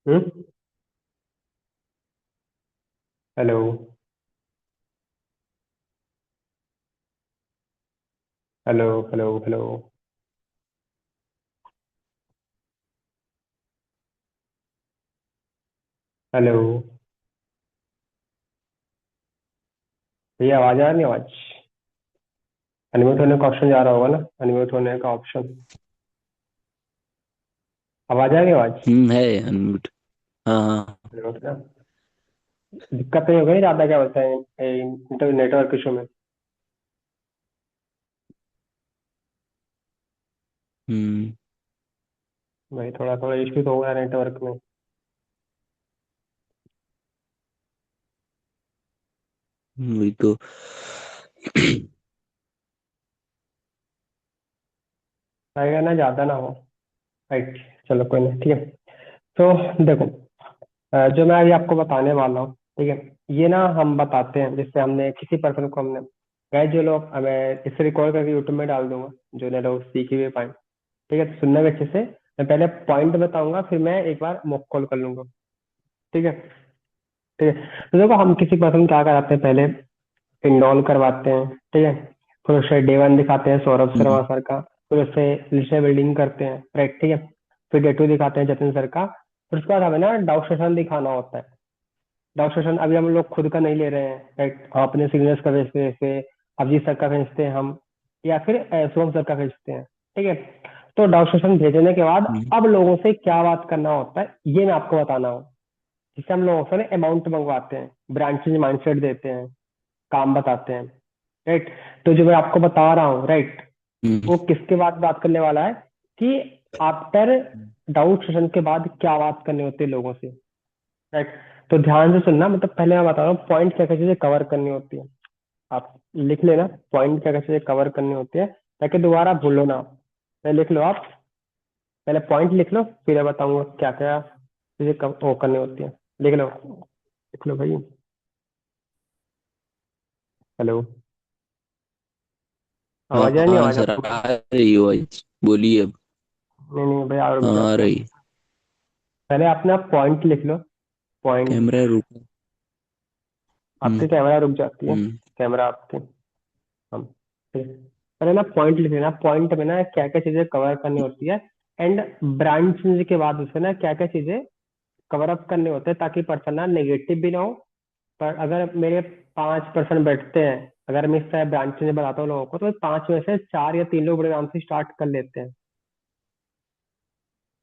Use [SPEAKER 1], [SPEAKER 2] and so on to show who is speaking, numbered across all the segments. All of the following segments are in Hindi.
[SPEAKER 1] हम्म। Hello. Hello. Hello. Hello. Hello. भैया आवाज आ रही है? आवाज अनम्यूट होने का ऑप्शन जा रहा होगा ना? अनम्यूट होने का ऑप्शन। आवाज आ रही है? आवाज
[SPEAKER 2] है अनम्यूट। हाँ हाँ।
[SPEAKER 1] अनम्यूट ना। दिक्कत नहीं होगी ज्यादा? क्या बोलते हैं नेटवर्क इशू में?
[SPEAKER 2] हम्म।
[SPEAKER 1] भाई थोड़ा थोड़ा इशू तो होगा नेटवर्क में।
[SPEAKER 2] वही तो।
[SPEAKER 1] आएगा ना, ज्यादा ना हो। राइट। चलो कोई नहीं, ठीक है। तो देखो, जो मैं अभी आपको बताने वाला हूँ, ठीक है, ये ना हम बताते हैं जिससे हमने किसी पर्सन को हमने गए जो लोग, मैं इसे रिकॉर्ड करके यूट्यूब में डाल दूंगा, जो ने लोग सीखे हुए पाए। ठीक है, तो सुनना भी अच्छे से। मैं पहले पॉइंट बताऊंगा, फिर मैं एक बार मॉक कॉल कर लूंगा। ठीक है। ठीक है। तो देखो, हम किसी पर्सन क्या कराते हैं पहले? इंडॉल करवाते हैं। ठीक है। फिर उसे डे वन दिखाते हैं सौरभ
[SPEAKER 2] हम्म
[SPEAKER 1] शर्मा सर का। फिर उससे लिस्ट बिल्डिंग करते हैं, राइट? ठीक है। फिर डे टू दिखाते हैं जतिन सर का। फिर उसके बाद हमें ना डाउट सेशन दिखाना होता है। डाउट सेशन अभी हम लोग खुद का नहीं ले रहे हैं, राइट? अपने सीनियर्स का भेजते हैं, जैसे अभिजीत सर का भेजते हैं हम, या फिर शुभम सर का भेजते हैं। ठीक है। तो डाउट सेशन भेजने के बाद
[SPEAKER 2] हम्म
[SPEAKER 1] अब लोगों से क्या बात करना होता है ये मैं आपको बताना हूँ। जिससे हम लोगों से अमाउंट मंगवाते हैं, ब्रांचेज माइंडसेट देते हैं, काम बताते हैं, राइट? तो जो मैं आपको बता रहा हूँ, राइट,
[SPEAKER 2] हम्म
[SPEAKER 1] वो किसके बाद बात करने वाला है कि आफ्टर डाउट सेशन के बाद क्या बात करनी होती है लोगों से, राइट? तो ध्यान से सुनना, मतलब पहले मैं बता रहा हूँ पॉइंट क्या क्या चीजें कवर करनी होती है। आप लिख लेना पॉइंट क्या क्या चीजें कवर करनी होती है, ताकि दोबारा भूलो ना। मैं लिख लो आप, पहले पॉइंट लिख लो, फिर मैं बताऊंगा क्या क्या चीजें वो करनी होती है। लिख लो। लिख लो भाई। हेलो।
[SPEAKER 2] हाँ
[SPEAKER 1] आवाज आ नहीं?
[SPEAKER 2] हाँ
[SPEAKER 1] आवाज
[SPEAKER 2] सर,
[SPEAKER 1] आपको भाई?
[SPEAKER 2] आ रही हो आज? बोलिए अब।
[SPEAKER 1] नहीं नहीं भाई, और रुक
[SPEAKER 2] हाँ आ
[SPEAKER 1] जाते हैं।
[SPEAKER 2] रही।
[SPEAKER 1] पहले अपना पॉइंट लिख लो। पॉइंट।
[SPEAKER 2] कैमरा रुका।
[SPEAKER 1] आपकी
[SPEAKER 2] हम्म
[SPEAKER 1] कैमरा रुक जाती है।
[SPEAKER 2] हम्म
[SPEAKER 1] कैमरा आपकी। हम। ठीक है। पहले ना पॉइंट लिख लेना, पॉइंट में ना क्या क्या चीजें कवर करनी होती है। एंड ब्रांच के बाद उसे ना क्या क्या चीजें कवर अप करने होते हैं, ताकि पर्सन ना नेगेटिव भी ना हो। पर अगर मेरे 5% बैठते हैं, अगर मैं इस तरह ब्रांच में बताता हूँ लोगों को, तो 5 में से 4 या 3 लोग बड़े आराम से स्टार्ट कर लेते हैं।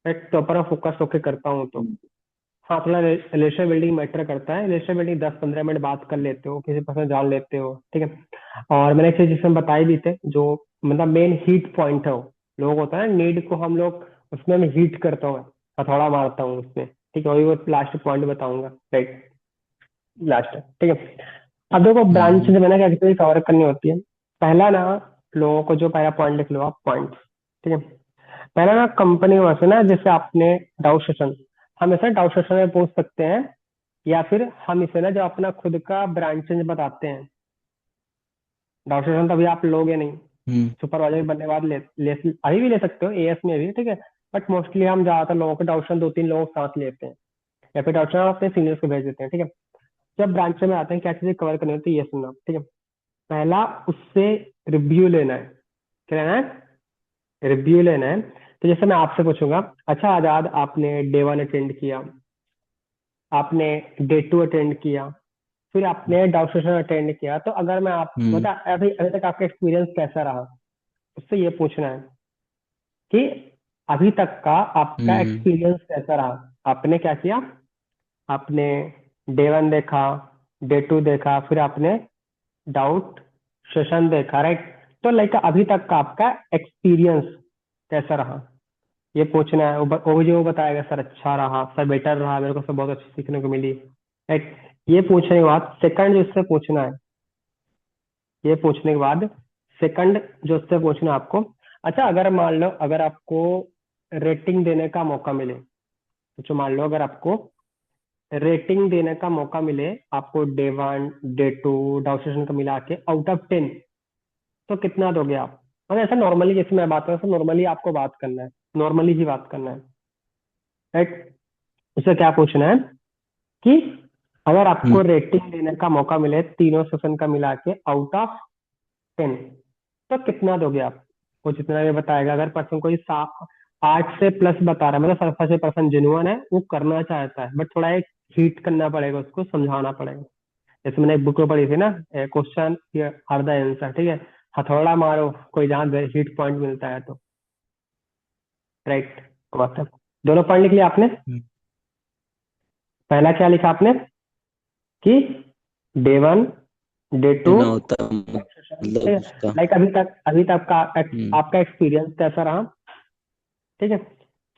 [SPEAKER 1] एक तो पर फोकस होके करता हूँ तो।
[SPEAKER 2] हम्म
[SPEAKER 1] हाँ, थोड़ा रिलेशन बिल्डिंग मैटर करता है। रिलेशन बिल्डिंग 10-15 मिनट बात कर लेते हो, किसी पर्सन जान लेते हो, ठीक है। और मैंने एक चीज जिसमें बताई भी थे, जो मतलब मेन हीट पॉइंट है वो लोग होता है नीड को हम लोग उसमें मैं हीट करता हूँ, हथौड़ा मारता हूँ उसमें। ठीक है, वही वो लास्ट पॉइंट बताऊंगा, राइट? लास्ट, ठीक है। अब देखो, ब्रांच
[SPEAKER 2] हम्म
[SPEAKER 1] जो मैंने क्या कितनी कवर करनी होती है। पहला ना, लोगों को जो पहला पॉइंट लिख लो आप, पॉइंट। ठीक है। पहला ना, कंपनी वैसे ना, जैसे आपने डाउट सेशन, हम इसे डाउट सेशन में पूछ सकते हैं, या फिर हम इसे ना जो अपना खुद का ब्रांड चेंज बताते हैं। डाउट सेशन तो अभी आप लोगे नहीं,
[SPEAKER 2] हम्म
[SPEAKER 1] सुपरवाइजर बनने के बाद अभी भी ले सकते हो, एएस में भी, ठीक है। बट मोस्टली हम ज्यादातर लोगों को डाउट सेशन 2-3 लोगों के साथ लेते हैं, या फिर डाउट सेशन अपने सीनियर्स को भेज देते हैं, ठीक है। जब ब्रांच में आते हैं, क्या चीजें कवर करनी होती है ये सुनना, ठीक है। पहला, उससे रिव्यू लेना है। क्या लेना है? रिव्यू लेना है। तो जैसे मैं आपसे पूछूंगा, अच्छा आजाद, आपने डे वन अटेंड किया, आपने डे टू अटेंड किया, फिर आपने डाउट सेशन अटेंड किया, तो अगर मैं आप
[SPEAKER 2] हम्म
[SPEAKER 1] बता अभी अभी तक आपका एक्सपीरियंस कैसा रहा, उससे ये पूछना है कि अभी तक का आपका
[SPEAKER 2] हम्म
[SPEAKER 1] एक्सपीरियंस कैसा रहा। आपने क्या किया? आपने डे वन देखा, डे टू देखा, फिर आपने डाउट सेशन देखा, राइट? तो लाइक अभी तक का आपका एक्सपीरियंस कैसा रहा, ये पूछना है। वो मुझे वो बताएगा, सर अच्छा रहा, सर बेटर रहा, मेरे को सब बहुत अच्छी सीखने को मिली, राइट? ये पूछने के बाद सेकंड जो इससे पूछना है, ये पूछने के बाद सेकंड जो इससे पूछना है आपको, अच्छा अगर मान लो अगर आपको रेटिंग देने का मौका मिले, तो मान लो अगर आपको रेटिंग देने का मौका मिले, आपको डे वन डे टू डाउ सेशन का मिला के आउट ऑफ 10, तो कितना दोगे आप? मतलब ऐसा नॉर्मली, जैसे मैं बात कर रहा हूँ, नॉर्मली आपको बात करना है, नॉर्मली ही बात करना है, राइट? उससे क्या पूछना है कि अगर आपको
[SPEAKER 2] हम्म,
[SPEAKER 1] रेटिंग देने का मौका मिले तीनों सेशन का मिला के आउट ऑफ 10, तो कितना दोगे आप? वो जितना भी बताएगा, अगर पर्सन कोई 8 से प्लस बता रहा है, मतलब सरफा से पर्सन जेन्युइन है, वो करना चाहता है, बट थोड़ा एक हीट करना पड़ेगा, उसको समझाना पड़ेगा। जैसे मैंने एक बुक में पढ़ी थी ना, क्वेश्चन आर द आंसर, ठीक है, हथौड़ा मारो कोई जहाँ हीट पॉइंट मिलता है तो। राइट, मतलब दोनों पॉइंट लिख लिया आपने।
[SPEAKER 2] हम्म,
[SPEAKER 1] पहला क्या लिखा आपने कि डे 1, डे 2,
[SPEAKER 2] लेना होता मतलब उसका।
[SPEAKER 1] लाइक अभी तक का
[SPEAKER 2] हम्म,
[SPEAKER 1] आपका एक्सपीरियंस कैसा रहा, ठीक है।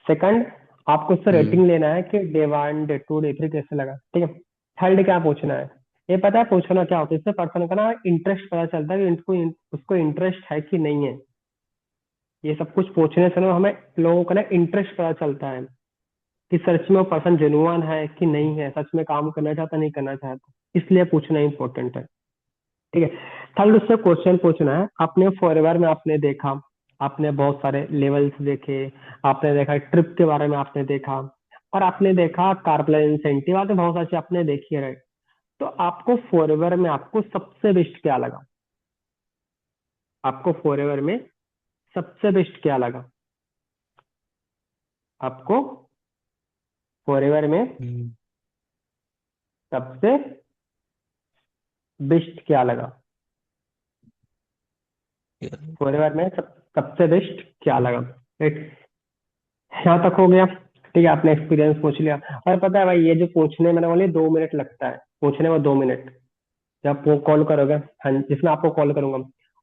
[SPEAKER 1] सेकंड, आपको उससे
[SPEAKER 2] हम्म,
[SPEAKER 1] रेटिंग लेना है कि डे 1, डे 2, डे 3 कैसे लगा, ठीक है। थर्ड क्या पूछना है, ये पता है पूछना क्या होता है, इससे पर्सन का ना इंटरेस्ट पता चलता है कि इनको उसको इंटरेस्ट है कि नहीं है। ये सब कुछ पूछने से ना हमें लोगों का ना इंटरेस्ट पता चलता है कि सच में वो पर्सन जेन्युइन है कि नहीं है, सच में काम करना चाहता नहीं करना चाहता, इसलिए पूछना इंपॉर्टेंट है, ठीक है। थर्ड, उससे क्वेश्चन पूछना है, आपने फॉरएवर में आपने देखा, आपने बहुत सारे लेवल्स देखे, आपने देखा ट्रिप के बारे में आपने देखा, और आपने देखा कारप्लन इंसेंटिव, आपने बहुत सारी चीजें आपने देखी है, right? तो आपको फॉरएवर में आपको सबसे बेस्ट क्या लगा? आपको फॉरएवर में सबसे बेस्ट क्या लगा? आपको फॉरएवर में
[SPEAKER 2] हम्म,
[SPEAKER 1] सबसे बेस्ट क्या लगा?
[SPEAKER 2] यार,
[SPEAKER 1] फॉरएवर में सबसे बेस्ट क्या लगा? राइट, यहाँ तक हो गया, ठीक है, आपने एक्सपीरियंस पूछ लिया। और पता है भाई, ये जो पूछने में ना वाले 2 मिनट लगता है, पूछने में 2 मिनट। जब वो कॉल करोगे, हाँ, जिसमें आपको कॉल करूंगा,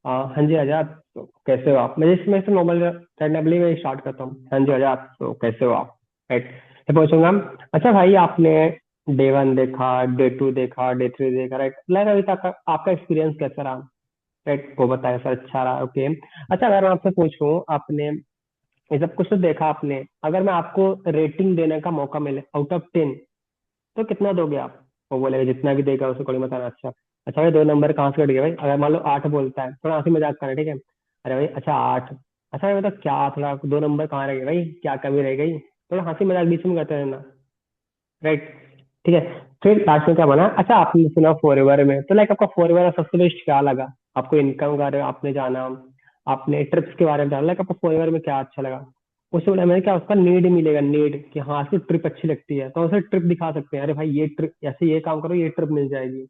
[SPEAKER 1] हाँ जी आजाद, तो कैसे हो आप, मैं इसमें से नॉर्मल रैंडमली में स्टार्ट करता हूँ, हाँ जी आजाद, तो कैसे हो आप, राइट। फिर पूछूंगा, अच्छा भाई आपने डे 1 देखा, डे 2 देखा, डे 3 देखा, राइट, लाइक अभी तक आपका एक्सपीरियंस कैसा रहा? राइट, वो बताया सर अच्छा रहा, ओके। अच्छा, अगर मैं आपसे पूछूं, आपने ये सब कुछ तो देखा आपने, अगर मैं आपको रेटिंग देने का मौका मिले आउट ऑफ 10, तो कितना दोगे आप? वो बोलेगा जितना भी देगा उसे कोई बताना। अच्छा, अच्छा भाई 2 नंबर कहाँ से कट गया भाई, अगर मान लो 8 बोलता है, थोड़ा हंसी मजाक करें, ठीक है, अरे भाई अच्छा 8, अच्छा भाई मतलब क्या, थोड़ा 2 नंबर कहाँ रह गए भाई, क्या कमी रह गई, थोड़ा हंसी मजाक बीच में करते रहना, राइट, ठीक है। फिर लास्ट में क्या बना, अच्छा आपने सुना फॉरएवर में, तो लाइक आपका फॉरएवर सबसे बेस्ट क्या लगा? आपको इनकम के बारे में आपने जाना, आपने ट्रिप्स के बारे में जाना, लाइक आपको फॉरएवर में क्या अच्छा लगा? उससे बोला मैंने क्या, उसका नीड मिलेगा, नीड कि हाँ इसको ट्रिप अच्छी लगती है, तो उसे ट्रिप दिखा सकते हैं, अरे भाई ये ट्रिप ऐसे ये काम करो, ये ट्रिप मिल जाएगी।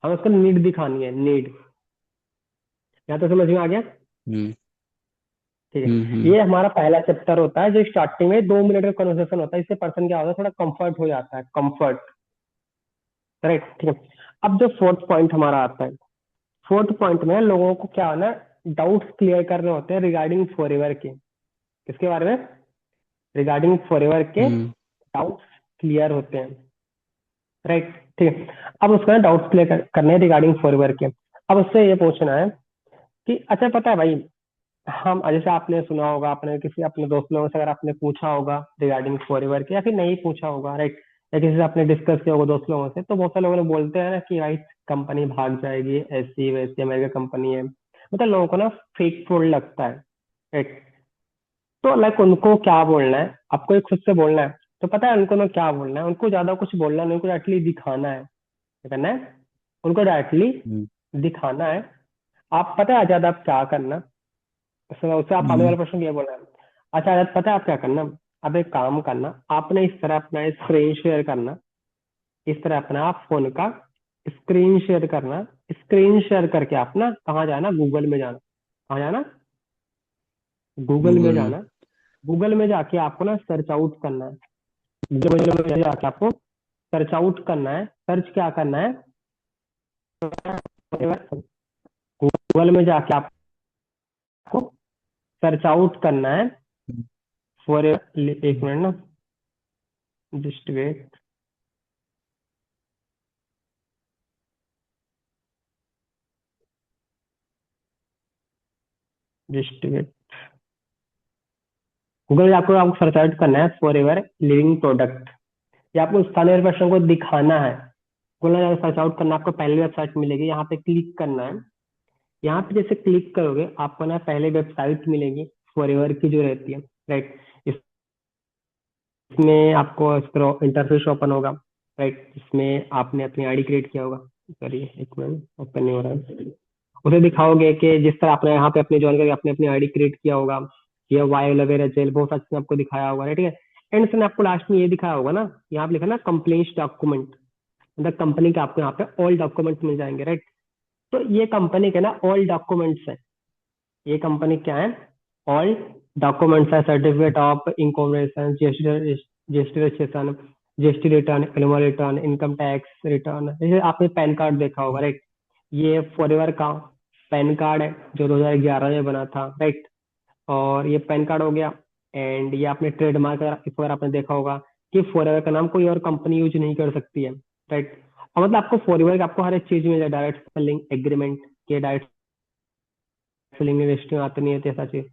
[SPEAKER 1] हमें उसका नीड दिखानी है, नीड। यहाँ तो समझ में आ गया,
[SPEAKER 2] हम्म,
[SPEAKER 1] ठीक
[SPEAKER 2] हम्म,
[SPEAKER 1] है। ये हमारा पहला चैप्टर होता है, जो स्टार्टिंग में 2 मिनट का कन्वर्सेशन होता है, इससे पर्सन क्या होता है, थोड़ा कंफर्ट हो जाता है, कंफर्ट, राइट, ठीक है। अब जो फोर्थ पॉइंट हमारा आता है, फोर्थ पॉइंट में लोगों को क्या होना, डाउट्स क्लियर करने होते हैं रिगार्डिंग फॉरएवर के। किसके बारे में? रिगार्डिंग फॉरएवर के
[SPEAKER 2] हम्म,
[SPEAKER 1] डाउट्स क्लियर होते हैं, राइट, ठीक है। अब उसका डाउट्स क्लियर करने हैं रिगार्डिंग फॉरएवर के। अब उससे ये पूछना है कि अच्छा पता है भाई, हम जैसे आपने सुना होगा, आपने किसी अपने दोस्त लोगों से अगर आपने पूछा होगा रिगार्डिंग फॉरएवर के, या फिर नहीं पूछा होगा, राइट, या किसी से आपने डिस्कस किया होगा दोस्त लोगों से, तो बहुत सारे लोगों ने बोलते हैं ना कि भाई कंपनी भाग जाएगी, ऐसी वैसी अमेरिका कंपनी है, मतलब लोगों को ना फेक फ्रॉड लगता है, राइट। तो लाइक उनको क्या बोलना है, आपको एक खुद से बोलना है, तो पता है उनको ना क्या बोलना है, उनको ज्यादा कुछ बोलना नहीं, उनको डायरेक्टली दिखाना है, क्या करना है, उनको डायरेक्टली
[SPEAKER 2] हम्म,
[SPEAKER 1] दिखाना है। आप पता है आजाद आप क्या करना, उससे आप आने
[SPEAKER 2] हम्म,
[SPEAKER 1] वाले प्रश्न ये बोल रहे हैं। अच्छा आजाद पता है आप क्या करना, अब एक काम करना, आपने इस तरह अपना स्क्रीन शेयर करना, इस तरह अपना आप फोन का स्क्रीन शेयर करना, स्क्रीन शेयर करके आप ना कहाँ जाना, गूगल में जाना, कहाँ जाना, गूगल में
[SPEAKER 2] गूगल में।
[SPEAKER 1] जाना। गूगल में जाके आपको ना सर्च आउट करना है, गूगल में जाके आपको सर्च आउट करना है, सर्च क्या करना है, गूगल में जाके आपको सर्च आउट करना है फॉर, एक मिनट ना, just wait, just wait. Google में आपको आपको सर्च आउट करना है फॉर एवर लिविंग प्रोडक्ट, या आपको स्थानीय प्रश्न को दिखाना है। गूगल में सर्च आउट करना, आपको पहली वेबसाइट मिलेगी, यहाँ पे क्लिक करना है। यहाँ पे जैसे क्लिक करोगे आपको ना पहले वेबसाइट मिलेगी फॉर एवर की जो रहती है, राइट। इसमें आपको इसका इंटरफेस ओपन होगा, राइट। इसमें आपने अपनी आईडी क्रिएट किया होगा। सॉरी, एक मिनट, ओपन नहीं हो रहा है। उसे दिखाओगे कि जिस तरह आपने यहाँ पे अपनी ज्वाइन करके आपने अपनी आईडी क्रिएट किया होगा, या वाई वगैरह जेल बहुत सारी चीजें आपको दिखाया होगा, right, ठीक है। एंड से आपको लास्ट में ये दिखाया होगा ना, यहाँ पे लिखा ना कंप्लेंट्स डॉक्यूमेंट, मतलब कंपनी के आपको यहाँ पे ऑल डॉक्यूमेंट्स मिल जाएंगे, राइट। तो ये कंपनी के ना ऑल डॉक्यूमेंट्स है। ये कंपनी क्या है? ऑल डॉक्यूमेंट्स है, certificate of incorporation, GST registration, GST return, annual return, income tax return. जैसे आपने पैन कार्ड देखा होगा, राइट। ये फॉरएवर का पैन कार्ड है जो 2011 में बना था, राइट। और ये पैन कार्ड हो गया। एंड ये आपने ट्रेडमार्क इस बार आपने देखा होगा कि फॉरएवर का नाम कोई और कंपनी यूज नहीं कर सकती है, राइट। और मतलब आपको फॉरएवर का आपको हर एक चीज में डायरेक्ट सेलिंग एग्रीमेंट के, डायरेक्ट सेलिंग इन्वेस्टिंग आते नहीं है, ऐसा चीज।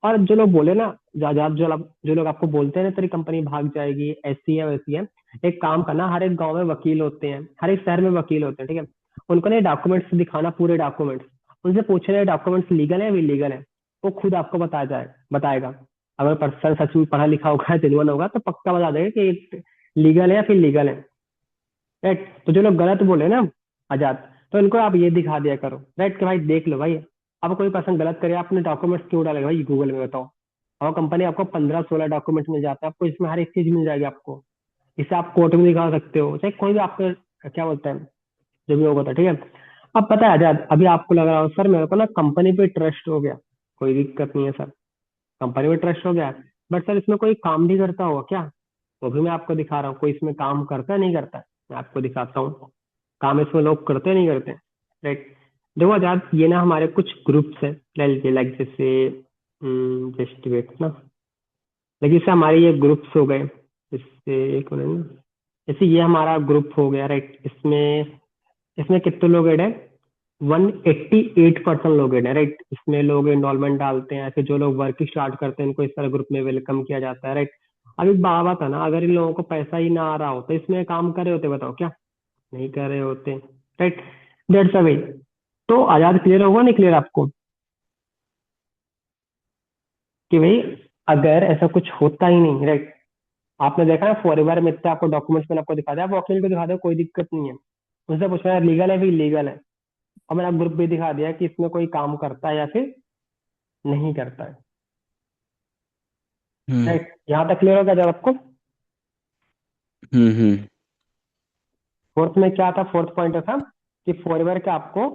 [SPEAKER 1] और जो लोग बोले ना, जो लोग आपको बोलते हैं ना तेरी कंपनी भाग जाएगी, ऐसी है वैसी है, एक काम करना, हर एक गांव में वकील होते हैं, हर एक शहर में वकील होते हैं, ठीक है। उनको ना डॉक्यूमेंट्स दिखाना, पूरे डॉक्यूमेंट्स, उनसे पूछना डॉक्यूमेंट्स लीगल है, इलीगल है। वो खुद आपको बताएगा। अगर पर्सन सच में पढ़ा लिखा होगा, जेन्युइन होगा, तो पक्का बता देगा कि लीगल है या फिर लीगल है, राइट। तो जो लोग गलत बोले ना, आजाद, तो इनको आप ये दिखा दिया करो, राइट, कि भाई देख लो भाई, अब कोई पर्सन गलत करे, आपने डॉक्यूमेंट्स क्यों डालेगा भाई गूगल में, बताओ। और कंपनी आपको 15-16 डॉक्यूमेंट मिल जाता है आपको, इसमें हर एक चीज मिल जाएगी आपको। इसे आप कोर्ट में दिखा सकते हो, चाहे कोई भी आपको क्या बोलते हैं, जो भी होगा, था ठीक है। अब पता है आजाद, अभी आपको लग रहा हो सर मेरे को ना कंपनी पे ट्रस्ट हो गया, कोई दिक्कत नहीं है सर, कंपनी पे ट्रस्ट हो गया, बट सर इसमें कोई काम भी करता होगा क्या? वो भी मैं आपको दिखा रहा हूँ, कोई इसमें काम करता है नहीं करता है, मैं आपको दिखाता हूँ। काम इसमें लोग करते नहीं करते, राइट। देखो आजाद, ये ना हमारे कुछ ग्रुप्स हैं, लाइक जैसे जस्ट वेट ना, लेकिन जैसे हमारे ये ग्रुप्स हो गए, इससे एक मिनट, जैसे ये हमारा ग्रुप हो गया, राइट। इसमें इसमें कितने लोग ऐड है? 188% लोग ऐड है, राइट। इसमें लोग इनरोलमेंट डालते हैं, ऐसे जो लोग वर्क स्टार्ट करते हैं इनको इस तरह ग्रुप में वेलकम किया जाता है, राइट। अभी बात है ना, अगर इन लोगों को पैसा ही ना आ रहा हो तो इसमें काम कर रहे होते, बताओ क्या नहीं कर रहे होते, राइट। दैट्स अ वे। तो आजाद क्लियर होगा नहीं क्लियर आपको, कि भाई अगर ऐसा कुछ होता ही नहीं, राइट। आपने देखा ना फॉरएवर में इतना आपको डॉक्यूमेंट्स मैंने आपको दिखा दिया, आप वकील को दिखा दो, कोई दिक्कत नहीं है। उनसे पूछना है लीगल है भी लीगल है, और मैंने ग्रुप भी दिखा दिया कि इसमें कोई काम करता है या फिर नहीं करता है,
[SPEAKER 2] हम्म
[SPEAKER 1] राइट। यहाँ तक क्लियर हो गया जब आपको?
[SPEAKER 2] हम्म।
[SPEAKER 1] फोर्थ में क्या था, फोर्थ पॉइंट था कि फॉरएवर के आपको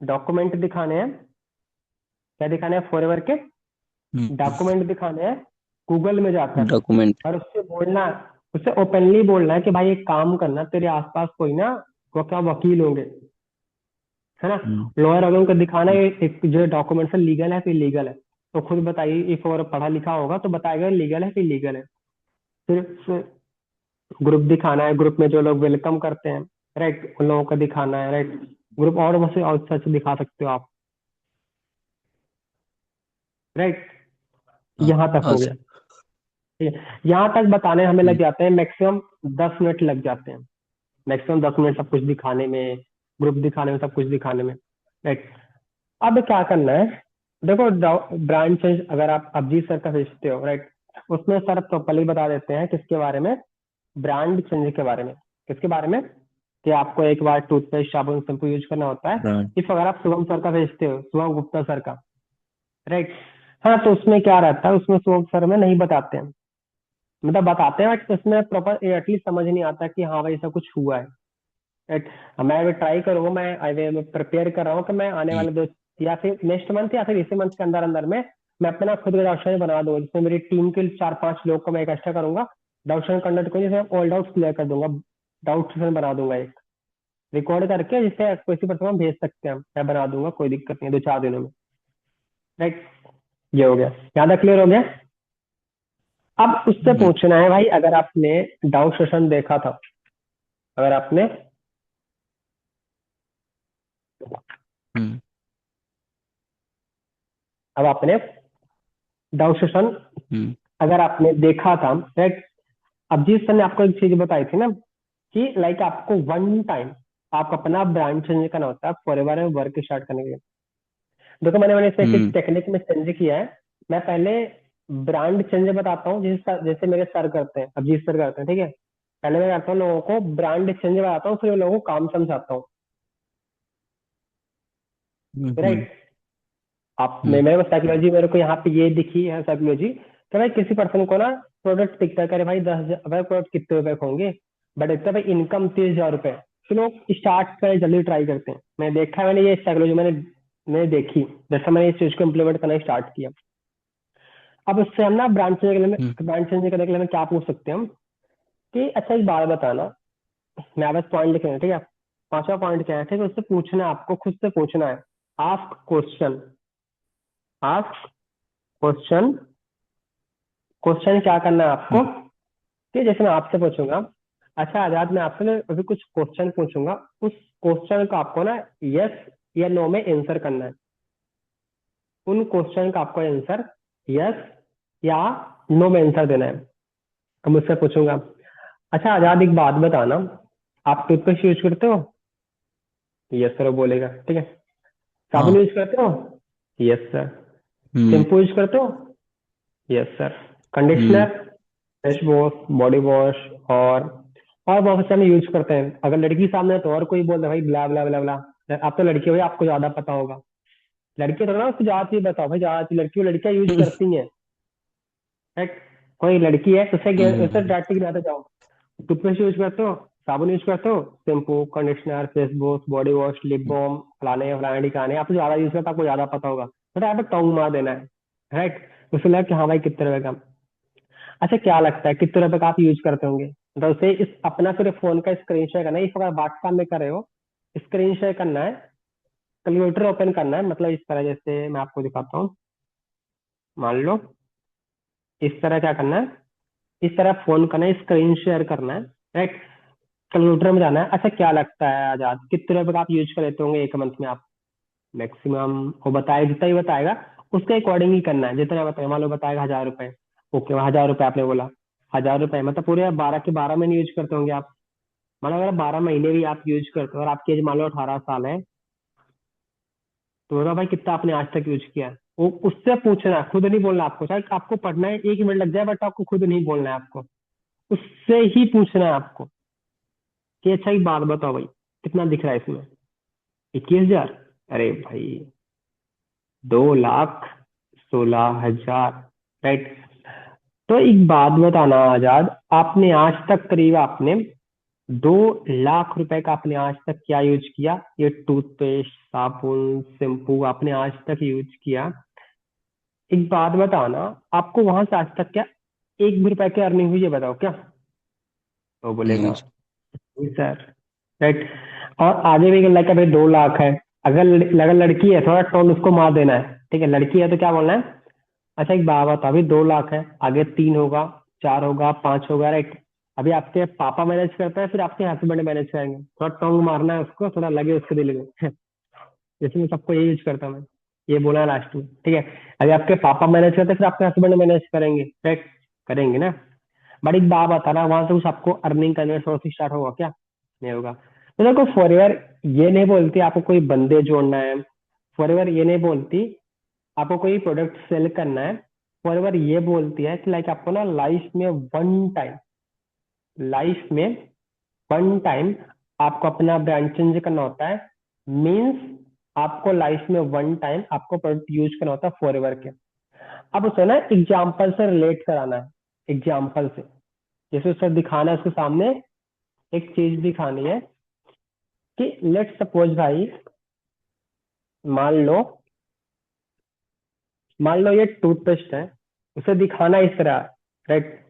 [SPEAKER 1] डॉक्यूमेंट दिखाने हैं। क्या दिखाने हैं फॉरएवर के? डॉक्यूमेंट दिखाने हैं, गूगल में जाकर।
[SPEAKER 2] डॉक्यूमेंट।
[SPEAKER 1] और उससे बोलना, उससे ओपनली बोलना है कि भाई एक काम करना, तेरे आसपास कोई ना, वो क्या वकील होंगे, है ना,
[SPEAKER 2] हम्म
[SPEAKER 1] लॉयर होंगे, उनको दिखाना है एक जो डॉक्यूमेंट है लीगल है फिर लीगल है। तो खुद बताइए, इफ और पढ़ा लिखा होगा तो बताएगा लीगल है फिर लीगल है। फिर ग्रुप दिखाना है, ग्रुप में जो लोग वेलकम करते हैं, राइट, उन लोगों का दिखाना है, राइट। ग्रुप और वैसे और सच दिखा सकते हो आप, राइट।
[SPEAKER 2] हाँ
[SPEAKER 1] यहाँ तक
[SPEAKER 2] हाँ
[SPEAKER 1] हो गया,
[SPEAKER 2] सर।
[SPEAKER 1] ठीक है। यहाँ तक बताने हमें लग
[SPEAKER 2] हम्म
[SPEAKER 1] जाते हैं मैक्सिमम 10 मिनट लग जाते हैं, मैक्सिमम 10 मिनट सब कुछ दिखाने में, ग्रुप दिखाने में, सब कुछ दिखाने में, राइट। अब क्या करना है, देखो ब्रांड चेंज अगर आप अभिजीत सर का भेजते हो, राइट, उसमें सर तो पहले ही बता देते हैं किसके बारे में, ब्रांड चेंज के बारे में। किसके बारे में? कि आपको एक बार टूथपेस्ट साबुन शैम्पू यूज करना होता है।
[SPEAKER 2] ब्रांड।
[SPEAKER 1] इफ अगर आप शुभम सर का भेजते हो, शुभम गुप्ता सर का, राइट, हाँ, तो उसमें क्या रहता है, उसमें शुभम सर में नहीं बताते हैं, मतलब बताते हैं बट उसमें प्रॉपर एटलीस्ट समझ नहीं आता कि हाँ भाई ऐसा कुछ हुआ है, राइट। मैं अभी ट्राई करूंगा, मैं प्रिपेयर कर रहा हूँ कि मैं आने
[SPEAKER 2] हम्म
[SPEAKER 1] वाले दो या फिर नेक्स्ट मंथ या फिर इसी मंथ के अंदर अंदर में मैं अपना खुद का डाउट बना दूंगा, जिसमें मेरी टीम के 4-5 लोग को मैं इकट्ठा करूंगा, डाउट कंडक्ट करूंगा, जिसमें ऑल डाउट्स क्लियर कर दूंगा, डाउट सेशन बना दूंगा एक, रिकॉर्ड करके, जिससे किसी पर हम भेज सकते हैं, मैं बना दूंगा, कोई दिक्कत नहीं है, 2-4 दिनों में, राइट। ये हो गया, यहाँ तक क्लियर हो गया। अब उससे
[SPEAKER 2] हम्म
[SPEAKER 1] पूछना है भाई, अगर आपने डाउट सेशन देखा था, अगर आपने,
[SPEAKER 2] हम्म
[SPEAKER 1] अब आपने डाउट सेशन
[SPEAKER 2] हम्म
[SPEAKER 1] अगर आपने देखा था, राइट। अभिजीत सर ने आपको एक चीज बताई थी ना, कि लाइक आपको वन टाइम आप अपना ब्रांड चेंज करना होता है फॉर एवर में वर्क स्टार्ट करने के लिए। देखो मैंने मैंने इसे एक
[SPEAKER 2] हम्म
[SPEAKER 1] टेक्निक में चेंज किया है। मैं पहले ब्रांड चेंज बताता हूँ, जैसे जैसे मेरे सर करते हैं, अभिजीत सर करते हैं, ठीक है। पहले मैं करता हूँ लोगों को ब्रांड चेंज बताता हूँ, फिर उन लोगों को काम समझाता हूँ।
[SPEAKER 2] हम्म।
[SPEAKER 1] राइट। आप
[SPEAKER 2] हम्म।
[SPEAKER 1] मेरे को साइकोलॉजी, मेरे को यहाँ पे ये दिखी है साइकोलॉजी, कि भाई किसी पर्सन को ना प्रोडक्ट दिखता है, करे भाई 10,000, भाई प्रोडक्ट कितने रुपए के होंगे, बट इतना भाई इनकम 30,000 रुपए, तो लोग स्टार्ट करें, जल्दी ट्राई करते हैं। मैं देखा है, मैंने ये साइकोलॉजी मैंने देखी, जैसा मैंने इस चीज को इम्प्लीमेंट करना स्टार्ट किया। अब उससे हम ना
[SPEAKER 2] हम्म।
[SPEAKER 1] ब्रांड चेंज करने के लिए हमें क्या पूछ सकते हैं हम, कि अच्छा एक बात बताना, मैं बस पॉइंट लिखे हैं, ठीक है। पांचवा पॉइंट क्या है, ठीक है, उससे पूछना है, आपको खुद से पूछना है। Ask question, ask question. Question क्या करना है आपको,
[SPEAKER 2] हम्म।
[SPEAKER 1] कि जैसे मैं आपसे पूछूंगा, अच्छा आजाद, मैं आपसे ना अभी कुछ क्वेश्चन पूछूंगा, उस क्वेश्चन का आपको ना यस या नो में आंसर करना है। उन क्वेश्चन का आपको आंसर यस या नो में आंसर देना है। तो मुझसे पूछूंगा, अच्छा आजाद एक बात बताना, आप टूथपेस्ट यूज करते हो? यस सर, वो बोलेगा, ठीक है। साबुन
[SPEAKER 2] हाँ।
[SPEAKER 1] यूज करते हो? Yes sir.
[SPEAKER 2] हम्म।
[SPEAKER 1] शैम्पू यूज करते हो? Yes sir.
[SPEAKER 2] हम्म।
[SPEAKER 1] Conditioner, face wash, body wash, और बहुत से हम यूज करते हैं। अगर लड़की सामने है तो और कोई बोल रहा है भाई ब्ला ब्ला ब्ला ब्ला। आप तो लड़की हो भाई, आपको ज्यादा पता होगा। लड़की तो ना, उसको ज्यादा चीज बताओ भाई, ज्यादा चीज लड़की लड़कियां यूज
[SPEAKER 2] हम्म।
[SPEAKER 1] करती हैं। राइट। कोई लड़की है तो उसे
[SPEAKER 2] हम्म।
[SPEAKER 1] डायरेक्ट गिराते जाओ। टूथपेस्ट यूज करते हो? साबुन यूज करते हो? Shampoo, conditioner, face wash, body wash, lip balm, फलाने फलाने ठिकाने, आप तो ज्यादा यूज करते हो, आपको ज्यादा पता होगा, बट यहाँ पे टोंग मार देना है। राइट। उसे लगा कि हाँ भाई कितने रुपए का। अच्छा क्या लगता है कितने रुपए का आप यूज करते होंगे? तो उसे इस अपना सिर्फ फोन का स्क्रीन शेयर करना है, इस अगर व्हाट्सएप में कर रहे हो, स्क्रीन शेयर करना है, कैलकुलेटर ओपन करना है, मतलब इस तरह, जैसे मैं आपको दिखाता हूँ। मान लो इस तरह क्या करना है, इस तरह फोन करना है, स्क्रीन शेयर करना है। राइट। कैलकुलेटर में जाना है। अच्छा क्या लगता है आजाद, कितने रुपए का आप यूज कर लेते होंगे एक मंथ में आप? मैक्सिमम वो बताएगा, जितना ही बताएगा उसके अकॉर्डिंग ही करना है, जितना बताएगा। मान लो बताएगा 1,000 रुपए, ओके 1,000 रुपए आपने बोला। 1,000 रुपए मतलब पूरे 12 के 12 महीने यूज करते होंगे आप। मतलब अगर 12 महीने भी आप यूज करते हो और आपकी एज मान लो 18 साल है, तो बोलो भाई कितना आपने आज तक यूज किया है। वो उससे पूछना है, खुद नहीं बोलना आपको, चाहे आपको पढ़ना है 1 मिनट लग जाए, बट आपको खुद नहीं बोलना है आपको, उससे ही पूछना है आपको, कि अच्छा एक बात बताओ भाई, कितना दिख रहा है इसमें? 21,000? अरे भाई 2,16,000। राइट। तो एक बात बताना आजाद, आपने आज तक करीब आपने 2 लाख रुपए का आपने आज तक क्या यूज किया? ये टूथपेस्ट, साबुन, शैम्पू आपने आज तक यूज किया? एक बात बताना, आपको वहां से आज तक क्या एक भी रुपए की अर्निंग हुई है, बताओ क्या? तो बोलेगा
[SPEAKER 2] नहीं।
[SPEAKER 1] नहीं सर। राइट। और आगे भी लाइक भाई 2 लाख है, अगर लड़की है थोड़ा टोन उसको मार देना है, ठीक है, लड़की है तो क्या बोलना है, अच्छा एक बात बता, अभी 2 लाख है, आगे 3 होगा, 4 होगा, 5 होगा। राइट। अभी आपके पापा मैनेज करते हैं, फिर आपके हस्बैंड मैनेज करेंगे, थोड़ा टोंग मारना है उसको, थोड़ा लगे उसके दिल में। जैसे मैं सबको ये यूज करता हूँ मैं, ये बोला लास्ट में, ठीक है। अभी आपके पापा मैनेज करते हैं, फिर आपके हस्बैंड मैनेज करेंगे। राइट। करेंगे ना। बड़ी बात बता रहा, वहां से कुछ आपको अर्निंग करने सोर्स स्टार्ट होगा क्या? नहीं होगा। तो देखो फॉरएवर ये नहीं बोलती आपको कोई बंदे जोड़ना है, फॉरएवर ये नहीं बोलती आपको कोई प्रोडक्ट सेल करना है, फॉरएवर ये बोलती है कि लाइक आपको ना लाइफ में वन टाइम आपको अपना ब्रांड चेंज करना होता है। मीन्स आपको लाइफ में वन टाइम आपको प्रोडक्ट यूज करना होता है फॉरएवर के। अब उसे ना एग्जाम्पल से रिलेट कराना है, एग्जाम्पल से, जैसे उसे दिखाना है उसके सामने, एक चीज दिखानी है, कि लेट सपोज भाई, मान लो मान लो ये टूथपेस्ट है, उसे दिखाना इस तरह। राइट।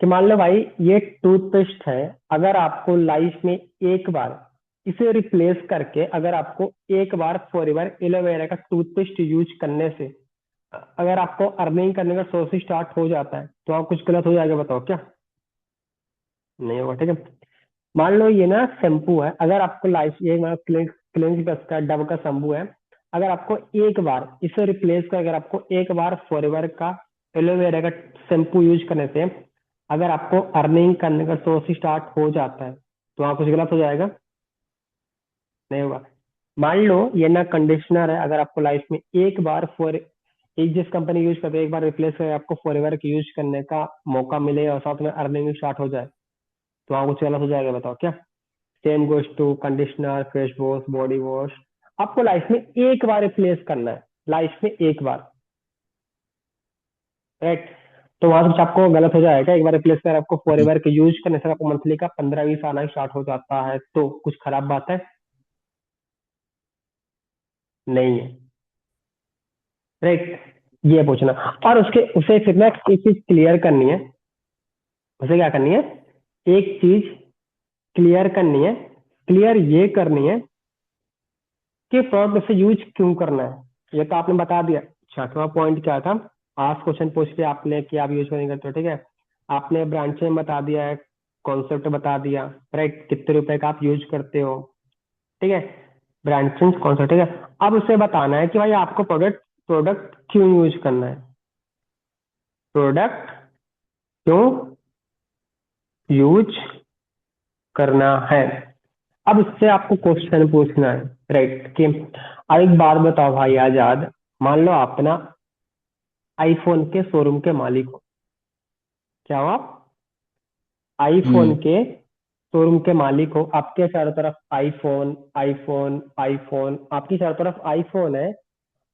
[SPEAKER 1] कि मान लो भाई ये टूथपेस्ट है, अगर आपको लाइफ में एक बार इसे रिप्लेस करके, अगर आपको एक बार फॉरएवर एलोवेरा का टूथपेस्ट यूज करने से अगर आपको अर्निंग करने का सोर्स स्टार्ट हो जाता है, तो आप कुछ गलत हो जाएगा, बताओ क्या? नहीं होगा, ठीक है। मान लो ये ना शैम्पू है, अगर आपको लाइफ ये क्लिनिक प्लस का डव का शैम्पू है, अगर आपको एक बार इसे रिप्लेस कर, अगर आपको एक बार फॉरएवर का एलोवेरा का शैम्पू यूज करने से अगर आपको अर्निंग करने का सोर्स स्टार्ट हो जाता है, तो वहां कुछ गलत हो जाएगा? नहीं होगा। मान लो ये ना कंडीशनर है, अगर आपको लाइफ में एक बार एक जिस कंपनी यूज करते हैं एक बार रिप्लेस करे आपको फॉरएवर की यूज करने का मौका मिले और साथ में अर्निंग स्टार्ट हो जाए तो वहाँ कुछ गलत हो जाएगा बताओ क्या। Same goes to conditioner, face wash, body wash. आपको लाइफ में एक बार रिप्लेस करना है, लाइफ में एक बार, राइट। तो वहां कुछ आपको गलत हो जाएगा। एक बार रिप्लेस कर आपको
[SPEAKER 2] हम्म,
[SPEAKER 1] फॉरएवर के यूज करने से आपको मंथली का 15-20 आना स्टार्ट हो जाता है तो कुछ खराब बात है नहीं है, राइट। ये पूछना। और उसके उसे फिर ना एक चीज क्लियर करनी है। उसे क्या करनी है, एक चीज क्लियर करनी है। क्लियर ये करनी है कि प्रोडक्ट उसे यूज क्यों करना है। ये तो आपने बता दिया। अच्छा, तो पॉइंट क्या था, आज क्वेश्चन पूछ के आपने कि आप यूज नहीं करते हो, ठीक है। आपने ब्रांड नेम बता दिया है, कॉन्सेप्ट बता दिया, राइट, कितने रुपए का आप यूज करते हो, ठीक है। ब्रांड चेंज कॉन्सेप्ट, ठीक है। अब उसे बताना है कि भाई आपको प्रोडक्ट प्रोडक्ट क्यों यूज करना है, प्रोडक्ट क्यों यूज करना है। अब इससे आपको क्वेश्चन पूछना है, राइट, कि अब एक बात बताओ भाई आजाद, मान लो आप ना आईफोन के शोरूम के मालिक हो। क्या हो आप, आईफोन
[SPEAKER 2] हम्म,
[SPEAKER 1] के शोरूम के मालिक हो। आपके चारों तरफ आईफोन आईफोन आईफोन, आपकी चारों तरफ आईफोन है।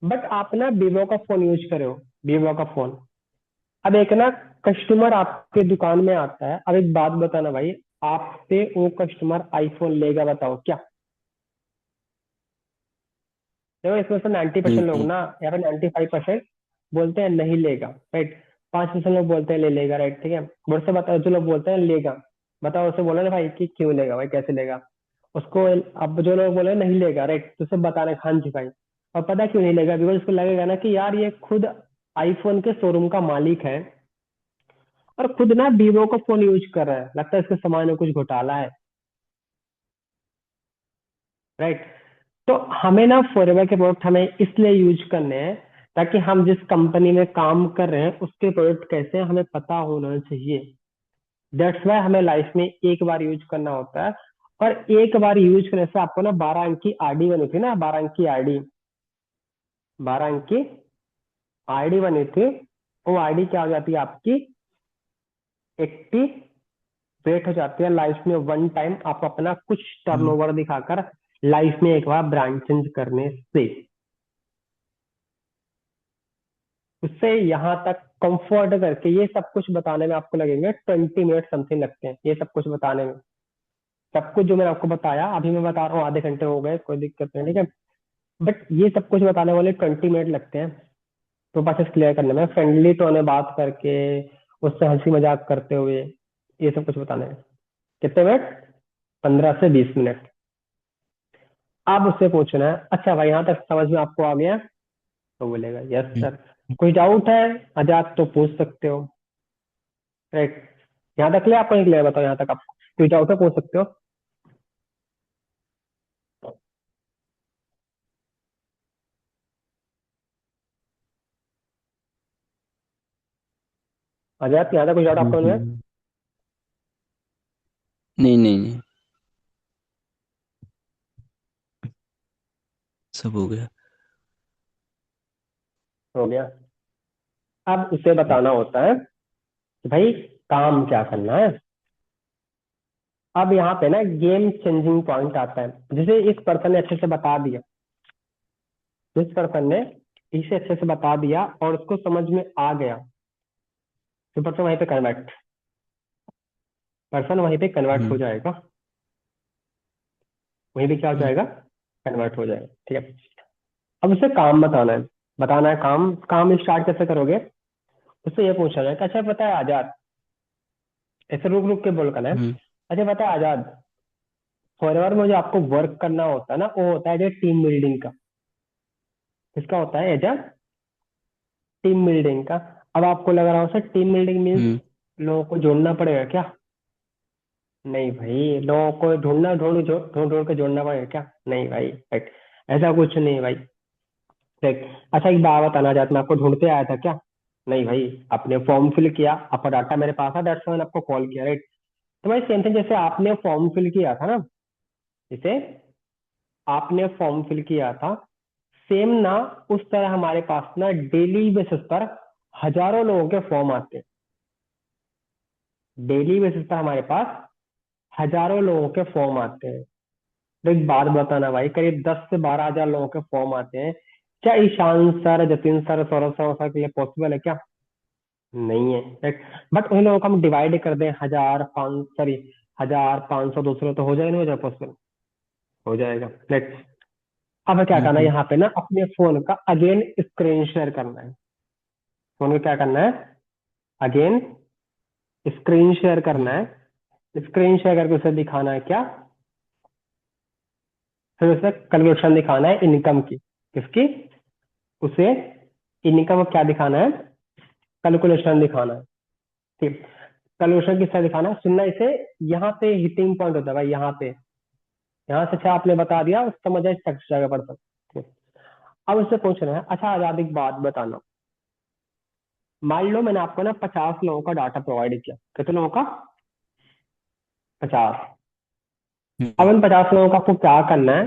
[SPEAKER 1] बट आप ना वीवो का फोन यूज करे हो, वीवो का फोन। अब एक ना कस्टमर आपके दुकान में आता है। अब एक बात बताना भाई, आपसे वो कस्टमर आईफोन लेगा बताओ क्या। देखो इसमें से 90% लोग
[SPEAKER 2] नहीं।
[SPEAKER 1] ना, या फिर 95% बोलते हैं नहीं लेगा, राइट। 5% लोग बोलते हैं ले लेगा, राइट, ठीक है। बहुत से बताओ जो लोग बोलते हैं लेगा, बताओ उसे बोलो ना भाई कि क्यों लेगा भाई, कैसे लेगा उसको। अब जो लोग बोले नहीं लेगा, राइट, तो उसे बताना हाँ जी भाई। और पता है क्यों नहीं लेगा, बिकॉज उसको लगेगा ना कि यार ये खुद आईफोन के शोरूम का मालिक है और खुद ना वीवो का फोन यूज कर रहा है, लगता है इसके सामान में कुछ घोटाला है, राइट। तो हमें ना फॉरएवर के प्रोडक्ट हमें इसलिए यूज करने हैं ताकि हम जिस कंपनी में काम कर रहे हैं उसके प्रोडक्ट कैसे हैं, हमें पता होना चाहिए। दैट्स वाई हमें लाइफ में एक बार यूज करना होता है। और एक बार यूज करने से आपको ना 12 अंक की आईडी बनी थी ना, 12 अंक की आईडी, 12 अंक की आईडी बनी थी। वो आईडी क्या हो जाती है आपकी, एक्टिवेट हो जाती है लाइफ में। वन टाइम आप अपना कुछ
[SPEAKER 2] हम्म,
[SPEAKER 1] टर्नओवर दिखाकर लाइफ में एक बार ब्रांड चेंज करने से, उससे यहाँ तक कंफर्ट करके ये सब कुछ बताने में आपको लगेंगे 20 मिनट समथिंग लगते हैं, ये सब कुछ बताने में। सब कुछ जो मैंने आपको बताया अभी मैं बता रहा हूँ, आधे घंटे हो गए, कोई दिक्कत नहीं, ठीक है। बट ये सब कुछ बताने वाले 20 मिनट लगते हैं तो बस क्लियर करने में, फ्रेंडली टोन में बात करके, उससे हंसी मजाक करते हुए, ये सब कुछ बताने में कितने मिनट, 15 से 20 मिनट। अब उससे पूछना है अच्छा भाई यहाँ तक समझ में आपको आ गया, तो बोलेगा यस
[SPEAKER 2] हम्म,
[SPEAKER 1] सर। कोई डाउट है आजाद तो पूछ सकते हो, राइट। यहाँ तक क्लियर, आपको नहीं क्लियर बताओ, यहाँ तक आपको कोई डाउट है पूछ सकते हो। आजाद यहाँ तक कुछ डाउट आपको नहीं है।
[SPEAKER 2] हम्म। नहीं नहीं नहीं, सब हो गया।
[SPEAKER 1] हो गया। अब उसे बताना होता है कि भाई काम क्या करना है। अब यहाँ पे ना गेम चेंजिंग पॉइंट आता है, जिसे इस पर्सन ने अच्छे से बता दिया, जिस पर्सन ने इसे अच्छे से बता दिया और उसको समझ में आ गया, तो पर्सन वहीं पे कन्वर्ट, पर्सन वहीं पे कन्वर्ट हो
[SPEAKER 2] हम्म,
[SPEAKER 1] जाएगा, वहीं पे क्या हो
[SPEAKER 2] हम्म,
[SPEAKER 1] जाएगा, कन्वर्ट हो जाएगा, ठीक है। अब उसे काम बताना है, बताना है काम। काम स्टार्ट कैसे करोगे, उससे ये पूछा जाए कि अच्छा पता है आजाद, ऐसे रुक रुक के बोल कर है,
[SPEAKER 2] हम्म,
[SPEAKER 1] अच्छा पता है आजाद, फॉरएवर में जो आपको वर्क करना होता है ना वो होता है टीम बिल्डिंग का। किसका होता है एज, टीम बिल्डिंग का। अब आपको लग रहा हो सर टीम बिल्डिंग मीन्स
[SPEAKER 2] हम्म,
[SPEAKER 1] लोगों को जोड़ना पड़ेगा क्या। नहीं भाई, लोगों को ढूंढना ढूंढ ढूंढ ढूंढ के जोड़ना पड़ेगा क्या, नहीं भाई, राइट। ऐसा कुछ नहीं भाई, देख। अच्छा एक बात बताना चाहता, मैं आपको ढूंढते आया था क्या, नहीं भाई। आपने फॉर्म फिल किया, आपका डाटा मेरे पास है, दैट्स व्हाई मैंने आपको कॉल किया, राइट। तो भाई सेम थिंग, जैसे आपने फॉर्म फिल किया था ना, जैसे आपने फॉर्म फिल किया था, सेम ना उस तरह हमारे पास ना डेली बेसिस पर हजारों लोगों के फॉर्म आते हैं। डेली बेसिस पर हमारे पास हजारों लोगों के फॉर्म आते हैं। तो एक बात बताना भाई, करीब 10 से 12 हजार लोगों के फॉर्म आते हैं। क्या Ishaan sir, Jatin sir, Saurabh sir के लिए पॉसिबल है क्या? नहीं है। बट उन लोगों को हम डिवाइड कर दें 1000 5, सॉरी 1000 500 दूसरे, तो हो जाएगा, नहीं हो जाएगा पॉसिबल? हो जाएगा। लेट, अब क्या करना है
[SPEAKER 2] हम्म।
[SPEAKER 1] यहाँ पे ना, अपने फोन का अगेन स्क्रीन शेयर करना है। फोन को क्या करना है? अगेन स्क्रीन शेयर करना
[SPEAKER 2] हम्म।
[SPEAKER 1] है। स्क्रीन शेयर करके उसे दिखाना है क्या? फिर उसे कैलकुलेशन दिखाना है इनकम की। किसकी? उसे इनकम क्या दिखाना है? कैलकुलेशन दिखाना है। ठीक। कैलकुलेशन किसका दिखाना है? सुनना इसे। यहाँ पे हिटिंग पॉइंट होता है भाई, यहाँ पे। यहाँ से अच्छा आपने बता दिया, उसका मजा टेक्स्ट जाएगा पढ़ सकते। अब उससे पूछना है, अच्छा आजाद एक बात बताना। मान लो मैंने आपको ना 50 लोगों का डाटा प्रोवाइड किया। कितने लोगों का? 50। अब
[SPEAKER 2] हम्म।
[SPEAKER 1] इन 50 लोगों का आपको क्या करना है?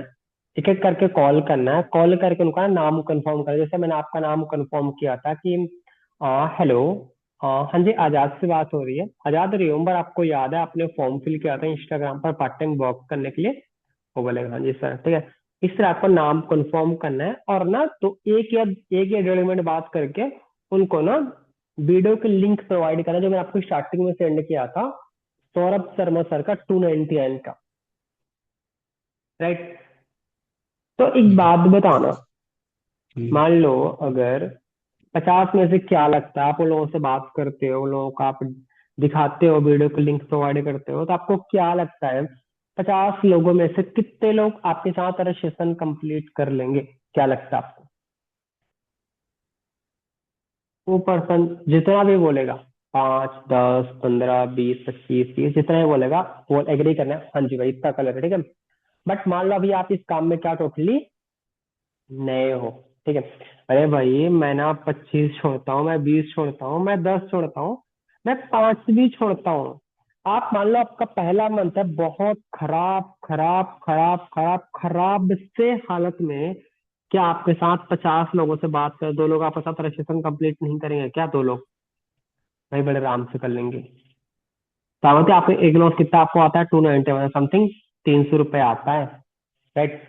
[SPEAKER 1] एक एक करके कॉल करना है। कॉल करके उनका नाम कंफर्म कर, जैसे मैंने आपका नाम कंफर्म किया था कि हेलो, हाँ जी आजाद से बात हो रही है। आजाद रिमेम्बर, आपको याद है आपने फॉर्म फिल किया था इंस्टाग्राम पर पार्ट टाइम वर्क करने के लिए? वो बोलेगा हाँ जी सर, ठीक है। इस तरह आपको नाम कंफर्म करना है, और ना तो एक या 1.5 मिनट बात करके उनको ना वीडियो के लिंक प्रोवाइड करना, जो मैंने आपको स्टार्टिंग में सेंड किया था, सौरभ शर्मा सर का 299 का। राइट। तो एक
[SPEAKER 2] हम्म।
[SPEAKER 1] बात बताना,
[SPEAKER 2] हम्म।
[SPEAKER 1] मान लो अगर 50 में से, क्या लगता है, आप उन लोगों से बात करते हो, उन लोगों को आप दिखाते हो, वीडियो को लिंक प्रोवाइड करते हो, तो आपको क्या लगता है 50 लोगों में से कितने लोग आपके साथ रजिस्ट्रेशन कंप्लीट कर लेंगे? क्या लगता है आपको? वो पर्सन जितना भी बोलेगा, 5 10 15 20 25 30, जितना भी बोलेगा, वो एग्री करना है, हाँ जी भाई इतना कलर है, ठीक है। बट मान लो अभी आप इस काम में क्या टोटली नए हो, ठीक है। अरे भाई मैं ना 25 छोड़ता हूँ, मैं 20 छोड़ता हूँ, मैं 10 छोड़ता हूँ, मैं 5 भी छोड़ता हूँ। आप मान लो आपका पहला मंथ है बहुत खराब खराब खराब खराब खराब से हालत में, क्या आपके साथ 50 लोगों से बात कर, 2 लोग आपके साथ रजिस्ट्रेशन कंप्लीट नहीं करेंगे क्या? 2 लोग भाई बड़े आराम से कर लेंगे। सावंती, आपने एक लॉस कितना आपको आता है? 291 समथिंग, 300 रुपये आता है। राइट।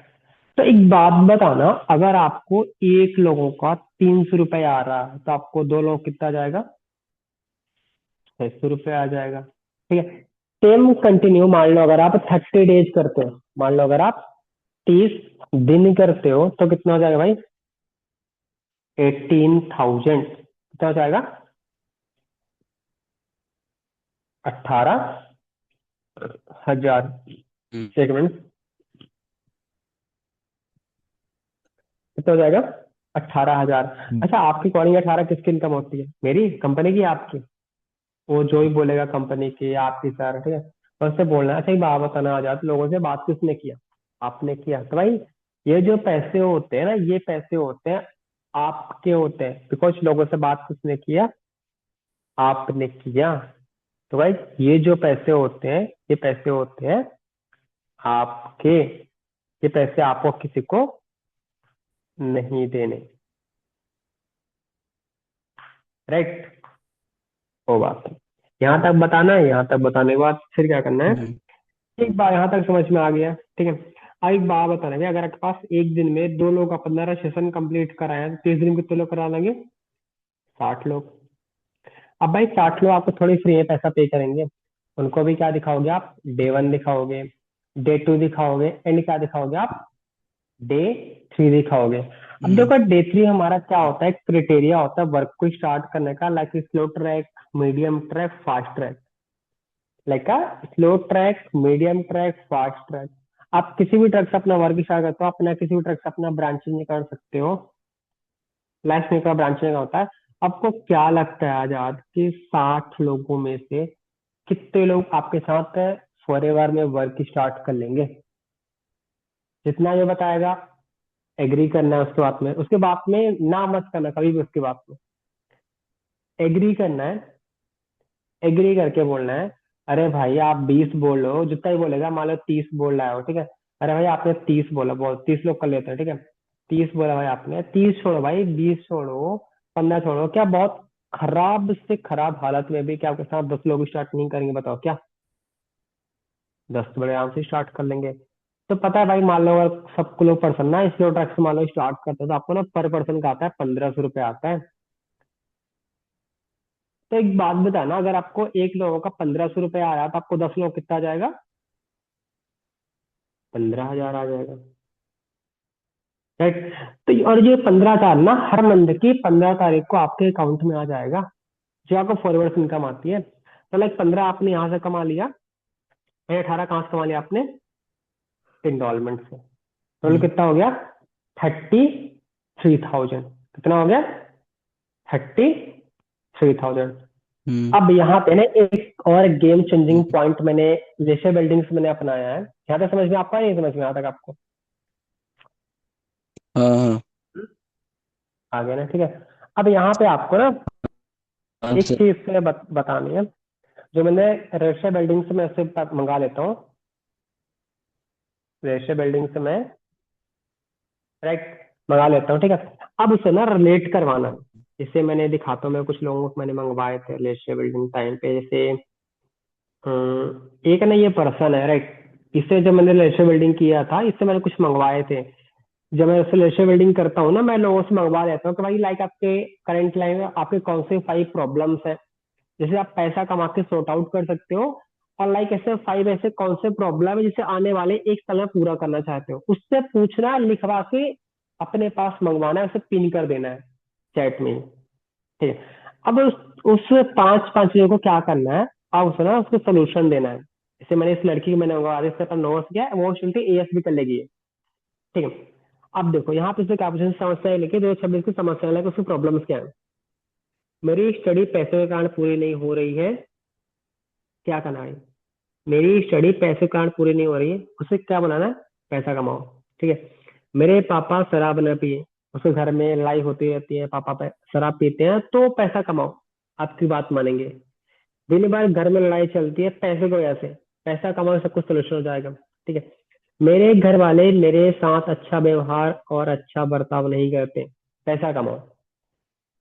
[SPEAKER 1] तो एक बात बताना, अगर आपको एक लोगों का 300 रुपये आ रहा है, तो आपको 2 लोग कितना जाएगा? 600 रुपये आ जाएगा। ठीक है। सेम कंटिन्यू, मान लो अगर आप 30 डेज करते हो, मान लो अगर आप 30 दिन करते हो, तो कितना हो जाएगा भाई? 18,000। कितना हो जाएगा? 18,000।
[SPEAKER 2] हम्म।
[SPEAKER 1] एक मिनट, कितना हो जाएगा? 18,000।
[SPEAKER 2] हम्म।
[SPEAKER 1] अच्छा, आपकी कॉलिंग 18 किसकी इनकम होती है? मेरी, कंपनी की, आपकी? वो जो भी बोलेगा कंपनी की या आपकी सर, ठीक है। तो उससे बोलना है, अच्छा एक बात बताना, आ जाते लोगों से बात किसने किया? आपने किया। तो भाई ये जो पैसे होते हैं ना, ये पैसे होते हैं आपके होते हैं, बिकॉज लोगों से बात किसने किया? आपने किया। तो भाई ये जो पैसे होते हैं, ये पैसे होते हैं आपके। ये पैसे आपको किसी को नहीं देने। राइट। वो बात है। यहाँ तक बताना है, यहाँ तक बताने के बाद फिर क्या करना है?
[SPEAKER 2] हम्म।
[SPEAKER 1] एक बार यहाँ तक समझ में आ गया, ठीक है। अब एक बात बताना भैया, अगर आपके पास एक दिन में 2 लोग अपना सेशन कंप्लीट कराए हैं, तो 30 दिन में कितने लोग करा लेंगे? 60 लोग। अब भाई 60 लोग आपको थोड़ी फ्री में पैसा पे करेंगे। उनको भी क्या दिखाओगे आप? डे 1 दिखाओगे, डे 2 दिखाओगे, एंड क्या दिखाओगे आप? डे 3 दिखाओगे। अब
[SPEAKER 2] हम्म।
[SPEAKER 1] देखो डे 3 हमारा क्या होता है, क्राइटेरिया होता है वर्क को स्टार्ट करने का, like slow track, medium track, fast track. Like slow track, medium track, fast track. आप किसी भी ट्रैक से अपना वर्क स्टार्ट करते हो, अपना किसी भी ट्रैक से अपना ब्रांचिंग नहीं कर सकते हो। लाइफ में का ब्रांचिंग होता है। आपको क्या लगता है आजाद कि 60 लोगों में से कितने लोग आपके साथ फॉरएवर में वर्क स्टार्ट कर लेंगे? जितना ये बताएगा, एग्री करना है उसके बाद में, उसके बाद में ना मत करना कभी भी, उसके बाद में एग्री करना है। एग्री करके बोलना है, अरे भाई आप 20 बोलो, जितना ही बोलेगा, मान लो 30 बोल रहा हो, ठीक है। अरे भाई आपने 30 बोला, बहुत 30 लोग कर लेते हैं, ठीक है। 30 बोला भाई आपने, 30 छोड़ो भाई, 20 छोड़ो, 15 छोड़ो, क्या बहुत खराब से खराब हालत में भी क्या आपके साथ 10 लोग स्टार्ट नहीं करेंगे, बताओ क्या? 10 तो बड़े आराम से स्टार्ट कर लेंगे। तो पता है भाई, मान लो अगर सबको लोग पर्सन ना स्लो ट्रैक से मान लो स्टार्ट करते हो, तो आपको ना पर पर्सन का आता है 1500 रुपये आता है। तो एक बात बताना, अगर आपको एक लोगों का 1500 रुपये आया तो आपको 10 लोग कितना आ जाएगा? 15,000 आ जाएगा, राइट? तो और ये 15,000 ना हर मंथ की 15 तारीख को आपके अकाउंट में आ जाएगा, जो आपको फॉरवर्ड इनकम आती है। तो लाइक 15 आपने यहाँ से कमा लिया, और 18 कहाँ से कमा लिया आपने? इंस्टॉलमेंट से। टोटल
[SPEAKER 2] हम्म
[SPEAKER 1] कितना हो गया? 33,000। कितना हो गया? 33,000।
[SPEAKER 2] हम्म
[SPEAKER 1] अब यहाँ पे ना एक और गेम चेंजिंग पॉइंट मैंने रेशे बिल्डिंग्स मैंने अपनाया है। यहाँ तक समझ में आपका, नहीं समझ में आता तक आपको?
[SPEAKER 2] हाँ
[SPEAKER 1] आ गया ना, ठीक है। अब यहाँ पे आपको ना
[SPEAKER 2] हाँ
[SPEAKER 1] एक
[SPEAKER 2] सर।
[SPEAKER 1] चीज से बतानी है, जो मैंने रेशे बिल्डिंग से मैं उससे मंगा लेता हूँ। रेशे बिल्डिंग से मैं, राइट, मंगा लेता हूँ, ठीक है। अब उसे ना रिलेट करवाना है। जैसे मैंने दिखाता हूँ, मैं कुछ लोगों को मैंने मंगवाए थे रेशे बिल्डिंग टाइम पे, जैसे एक ना ये पर्सन है, राइट। इससे जब मैंने रेशे बिल्डिंग किया था, इससे मैंने कुछ मंगवाए थे। जब मैं उससे रेशो बिल्डिंग करता हूँ ना, मैं लोगों से मंगवा लेता हूँ कि भाई लाइक आपके करंट लाइफ में आपके कौन से 5 प्रॉब्लम्स है, जिसे आप पैसा कमा के सॉर्ट आउट कर सकते हो। और लाइक ऐसे 5 ऐसे कौन से प्रॉब्लम है जिसे आने वाले एक साल में पूरा करना चाहते हो, उससे पूछना है, लिखवा के अपने पास मंगवाना है, उसे पिन कर देना है चैट में, ठीक है। अब उस 5 5 चीजों को क्या करना है, अब उसे ना उसको सोल्यूशन देना है। जैसे मैंने इस लड़की को मैंने मंगवा दिया, इससे अपन नोट्स किया, वो शुल्टी एएस भी कर लेगी, ठीक है। अब देखो यहाँ पे इसमें क्या पूछे, समस्या लिखी 2026 की समस्या, लाइक उसकी प्रॉब्लम्स क्या है। मेरी स्टडी पैसे के कारण पूरी नहीं हो रही है, क्या करना है? मेरी स्टडी पैसे के कारण पूरी नहीं हो रही है, उसे क्या बनाना है? पैसा कमाओ, ठीक है। मेरे पापा शराब न पिए, उसके घर में लड़ाई होती रहती है, पापा शराब पीते हैं, तो पैसा कमाओ, आपकी बात मानेंगे। दिन भर घर में लड़ाई चलती है पैसे की वजह से, पैसा कमाओ, सब कुछ सोल्यूशन हो जाएगा, ठीक है। मेरे घर वाले मेरे साथ अच्छा व्यवहार और अच्छा बर्ताव नहीं करते, पैसा कमाओ।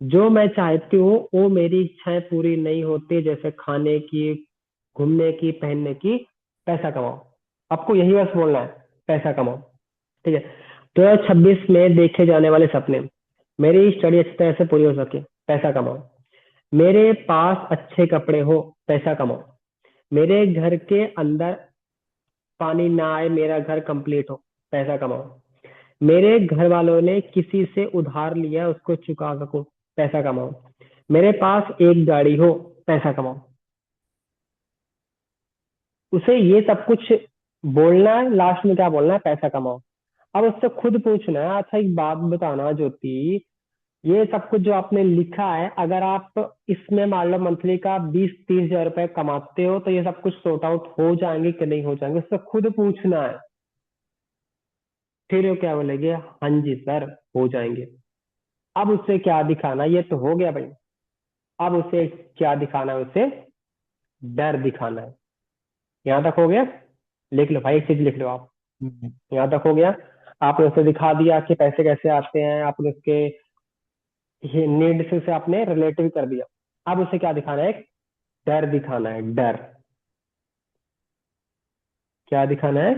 [SPEAKER 1] जो मैं चाहती हूँ वो मेरी इच्छाएं पूरी नहीं होती, जैसे खाने की, घूमने की, पहनने की, पैसा कमाओ। आपको यही बस बोलना है, पैसा कमाओ, ठीक है। 2026 में देखे जाने वाले सपने, मेरी स्टडी अच्छी तरह से पूरी हो सके, पैसा कमाओ। मेरे पास अच्छे कपड़े हो, पैसा कमाओ। मेरे घर के अंदर पानी ना आए, मेरा घर कंप्लीट हो, पैसा कमाओ। मेरे घर वालों ने किसी से उधार लिया, उसको चुका सको, पैसा कमाओ। मेरे पास एक गाड़ी हो, पैसा कमाओ। उसे ये सब कुछ बोलना है, लास्ट में क्या बोलना है? पैसा कमाओ। अब उससे खुद पूछना है, अच्छा एक बात बताना ज्योति, ये सब कुछ जो आपने लिखा है, अगर आप इसमें मान लो मंथली का 20 30 हजार रुपए कमाते हो, तो ये सब कुछ सॉर्ट आउट हो जाएंगे कि नहीं हो जाएंगे, उससे खुद पूछना है। फिर वो क्या बोलेगे? हाँ जी सर, हो जाएंगे। अब उससे क्या दिखाना, ये तो हो गया भाई। अब उसे क्या दिखाना है? उसे डर दिखाना है। यहां तक हो गया? लिख लो भाई, एक चीज लिख लो आप।
[SPEAKER 2] हम्म
[SPEAKER 1] यहां तक हो गया? आपने उसे दिखा दिया कि पैसे कैसे आते हैं, आपने उसके नीड से उसे आपने रिलेटिव कर दिया। अब उसे क्या दिखाना है? एक डर दिखाना है, डर। क्या दिखाना है?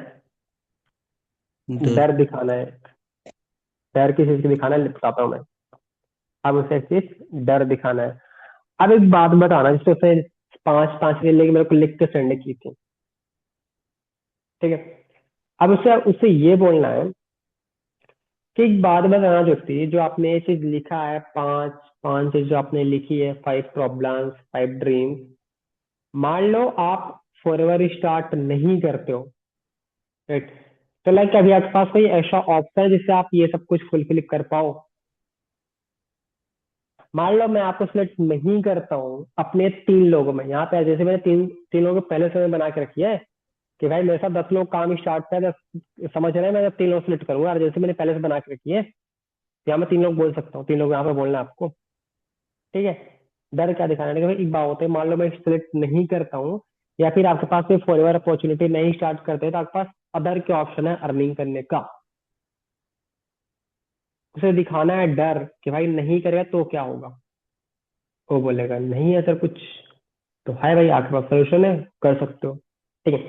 [SPEAKER 2] डर
[SPEAKER 1] डर दिखाना है। डर किस चीज की दिखाना है, बताता हूँ मैं। अब उसे एक चीज डर दिखाना है। अब एक बात बताना, जिससे उसे 5 5 दिन लेके मेरे को लिख के सेंड की थी, ठीक है। अब उसे उसे ये बोलना है कि एक बात बताना जो थी, जो आपने ये चीज लिखा है, 5 5 चीज जो आपने लिखी है, 5 प्रॉब्लम्स 5 ड्रीम्स, मान लो आप फॉरएवर स्टार्ट नहीं करते हो, राइट। तो लाइक अभी आपके पास कोई ऐसा ऑप्शन है जिससे आप ये सब कुछ फुलफिल कर पाओ? मान लो मैं आपको सिलेक्ट नहीं करता हूँ अपने 3 लोगों में, यहाँ पे जैसे मैंने तीन तीन लोगों को पहले से मैं बना के रखी है कि भाई मेरे साथ 10 लोग काम स्टार्ट कर, समझ रहे हैं, मैं जब 3 लोग सिलेक्ट करूंगा, और जैसे मैंने पहले से बना के रखी है, यहाँ मैं 3 लोग बोल सकता हूँ, 3 लोग यहाँ पे बोलना है आपको, ठीक है। डर क्या दिखाना है कि भाई एक बात होता है, मान लो मैं सिलेक्ट नहीं करता हूँ, या फिर आपके पास कोई फॉरएवर अपॉर्चुनिटी नहीं स्टार्ट करते, तो आपके पास अदर क्या ऑप्शन है अर्निंग करने का? उसे दिखाना है डर कि भाई नहीं करेगा तो क्या होगा। वो बोलेगा नहीं है सर कुछ, तो है भाई आपके पास सोल्यूशन है, कर सकते हो। ठीक है,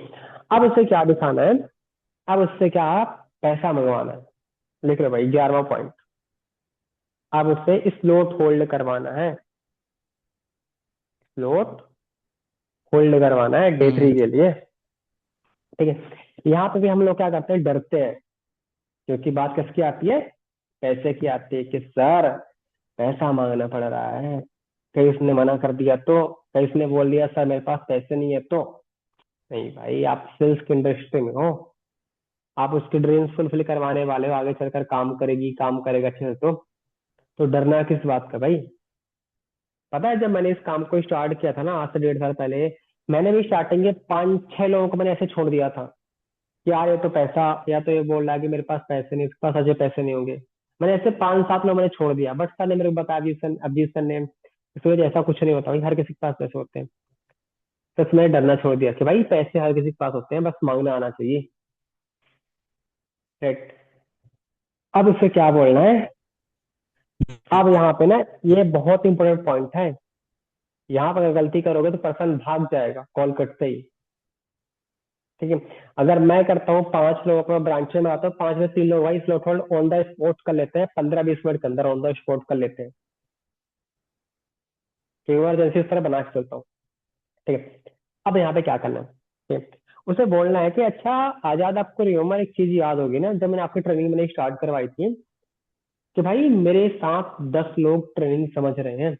[SPEAKER 1] अब उससे क्या दिखाना है, अब उससे क्या पैसा मंगवाना है। लिख लो भाई 11वां पॉइंट। अब उससे स्लोट होल्ड करवाना है, स्लोट होल्ड करवाना है डे
[SPEAKER 2] हम्म
[SPEAKER 1] 3 के लिए। ठीक है, यहाँ पे भी हम लोग क्या करते हैं, डरते हैं, क्योंकि बात किसकी आती है, पैसे की आती है कि सर पैसा मांगना पड़ रहा है, कहीं उसने मना कर दिया तो, कहीं उसने बोल दिया सर मेरे पास पैसे नहीं है तो। नहीं भाई, आप सेल्स की इंडस्ट्री में हो, आप उसकी ड्रीम्स फुलफिल करवाने वाले हो, आगे चलकर काम करेगी, काम करेगा अच्छे से तो डरना किस बात का भाई। पता है जब मैंने इस काम को स्टार्ट किया था ना, आज से 1.5 साल पहले, मैंने भी स्टार्टिंग के 5-6 लोगों को मैंने ऐसे छोड़ दिया था कि यार ये तो पैसा, या तो ये बोल रहा है कि मेरे पास पैसे नहीं, इसके पास अच्छे पैसे नहीं होंगे। मैंने ऐसे 5-7 लोग मैंने छोड़ दिया, बट सर ने मेरे को बताया, अजीत सर ने, सूरज ऐसा कुछ नहीं होता भाई, हर किसी के पास पैसे होते हैं। तो उसमें डरना छोड़ दिया कि भाई पैसे हर किसी के पास होते हैं, बस मांगना आना चाहिए। राइट। अब उससे क्या बोलना है, अब यहाँ पे ना, ये बहुत इंपॉर्टेंट पॉइंट है। यहाँ पर अगर गलती करोगे तो पर्सन भाग जाएगा कॉल कटते ही। ठीक है, अगर मैं करता हूँ 5 लोगों को ब्रांच में आता हूँ, 5 में 3 लोग भाई slot hold on the spot कर लेते हैं, 15-20 मिनट के अंदर ऑन द स्पॉट कर लेते हैं, तो इमरजेंसी इस तरह बना के चलता हूँ। ठीक है, अब यहाँ पे क्या करना है, ठीक है? उसे बोलना है कि अच्छा आजाद, आपको रियोमर एक चीज याद होगी ना, जब मैंने आपकी ट्रेनिंग मैंने स्टार्ट करवाई थी, कि भाई मेरे साथ 10 लोग ट्रेनिंग समझ रहे हैं,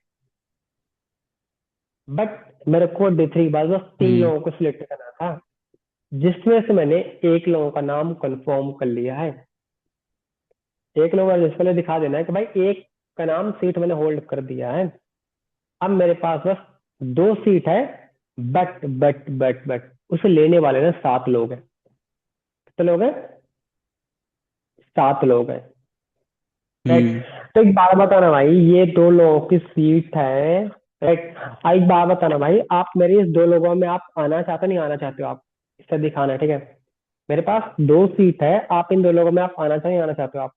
[SPEAKER 1] बट मेरे को D3 बाद बस 3
[SPEAKER 2] हम्म
[SPEAKER 1] लोगों को सिलेक्ट करना था, जिसमें से मैंने एक लोगों का नाम कंफर्म कर लिया है। एक लोगों का डिस्प्ले दिखा देना है कि भाई एक का नाम सीट मैंने होल्ड कर दिया है। अब मेरे पास बस 2 सीट है, बट उसे लेने वाले ना 7 लोग हैं। कितने लोग हैं, 7 लोग हैं। राइट।
[SPEAKER 2] हम्म
[SPEAKER 1] तो एक बात बताना भाई, ये 2 लोगों की सीट है। राइट। एक बात बताना भाई, आप मेरे इस 2 लोगों में आप आना चाहते हो नहीं आना चाहते हो, आप इससे दिखाना है। ठीक है, मेरे पास 2 सीट है, आप इन 2 लोगों में आप आना चाहते हो नहीं आना चाहते हो आप।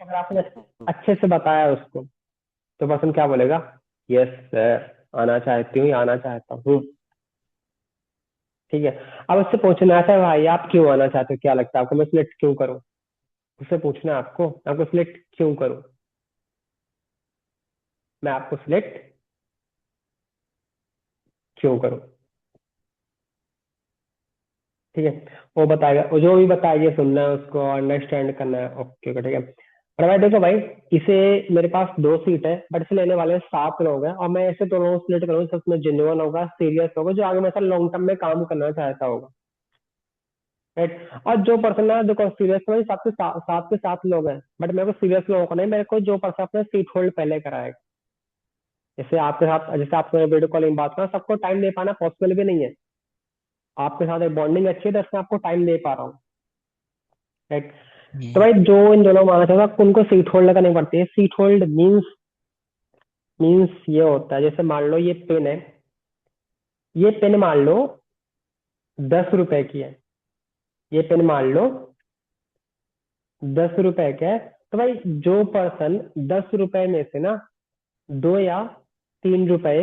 [SPEAKER 1] अगर आपने अच्छे से बताया उसको, तो पर्सन क्या बोलेगा, यस सर, आना चाहती हूँ या आना चाहता हूँ। ठीक है, अब उससे पूछना है भाई आप क्यों आना चाहते हो, क्या लगता है आपको मैं सिलेक्ट क्यों करूँ। उससे पूछना है आपको, आपको सिलेक्ट क्यों करूँ, मैं आपको सिलेक्ट क्यों करूँ। ठीक है, वो बताएगा, वो जो भी बताएगी सुनना है उसको, अंडरस्टैंड करना है। ओके ओके, ठीक है। और भाई देखो भाई, इसे, मेरे पास 2 सीट है, बट इसे लेने वाले 7 लोग हैं, और मैं ऐसे 2 लोगों को सिलेक्ट करूँगा जिसमें जेन्युइन होगा, सीरियस होगा, जो आगे मेरे साथ लॉन्ग टर्म में काम करना चाहता होगा। राइट। और जो पर्सन ना, देखो सीरियस में 7 लोग हैं, बट मेरे को सीरियस लोगों को नहीं, मेरे को जो पर्सन अपने सीट होल्ड पहले कराएगा। जैसे आपके साथ, जैसे आपको वीडियो कॉलिंग बात करना, सबको टाइम दे पाना पॉसिबल भी नहीं है। आपके साथ एक बॉन्डिंग अच्छी है तो इसमें आपको टाइम दे पा रहा हूँ। राइट। तो
[SPEAKER 2] हम्म
[SPEAKER 1] भाई जो इन दोनों माना चाहता उनको सीट होल्ड करनी पड़ती है। सीट होल्ड मीन्स ये होता है, जैसे मान लो ये पेन है, ये पेन मान लो 10 रुपए की है, ये पेन मान लो 10 रुपए का है। तो भाई जो पर्सन 10 रुपए में से ना 2 या 3 रुपए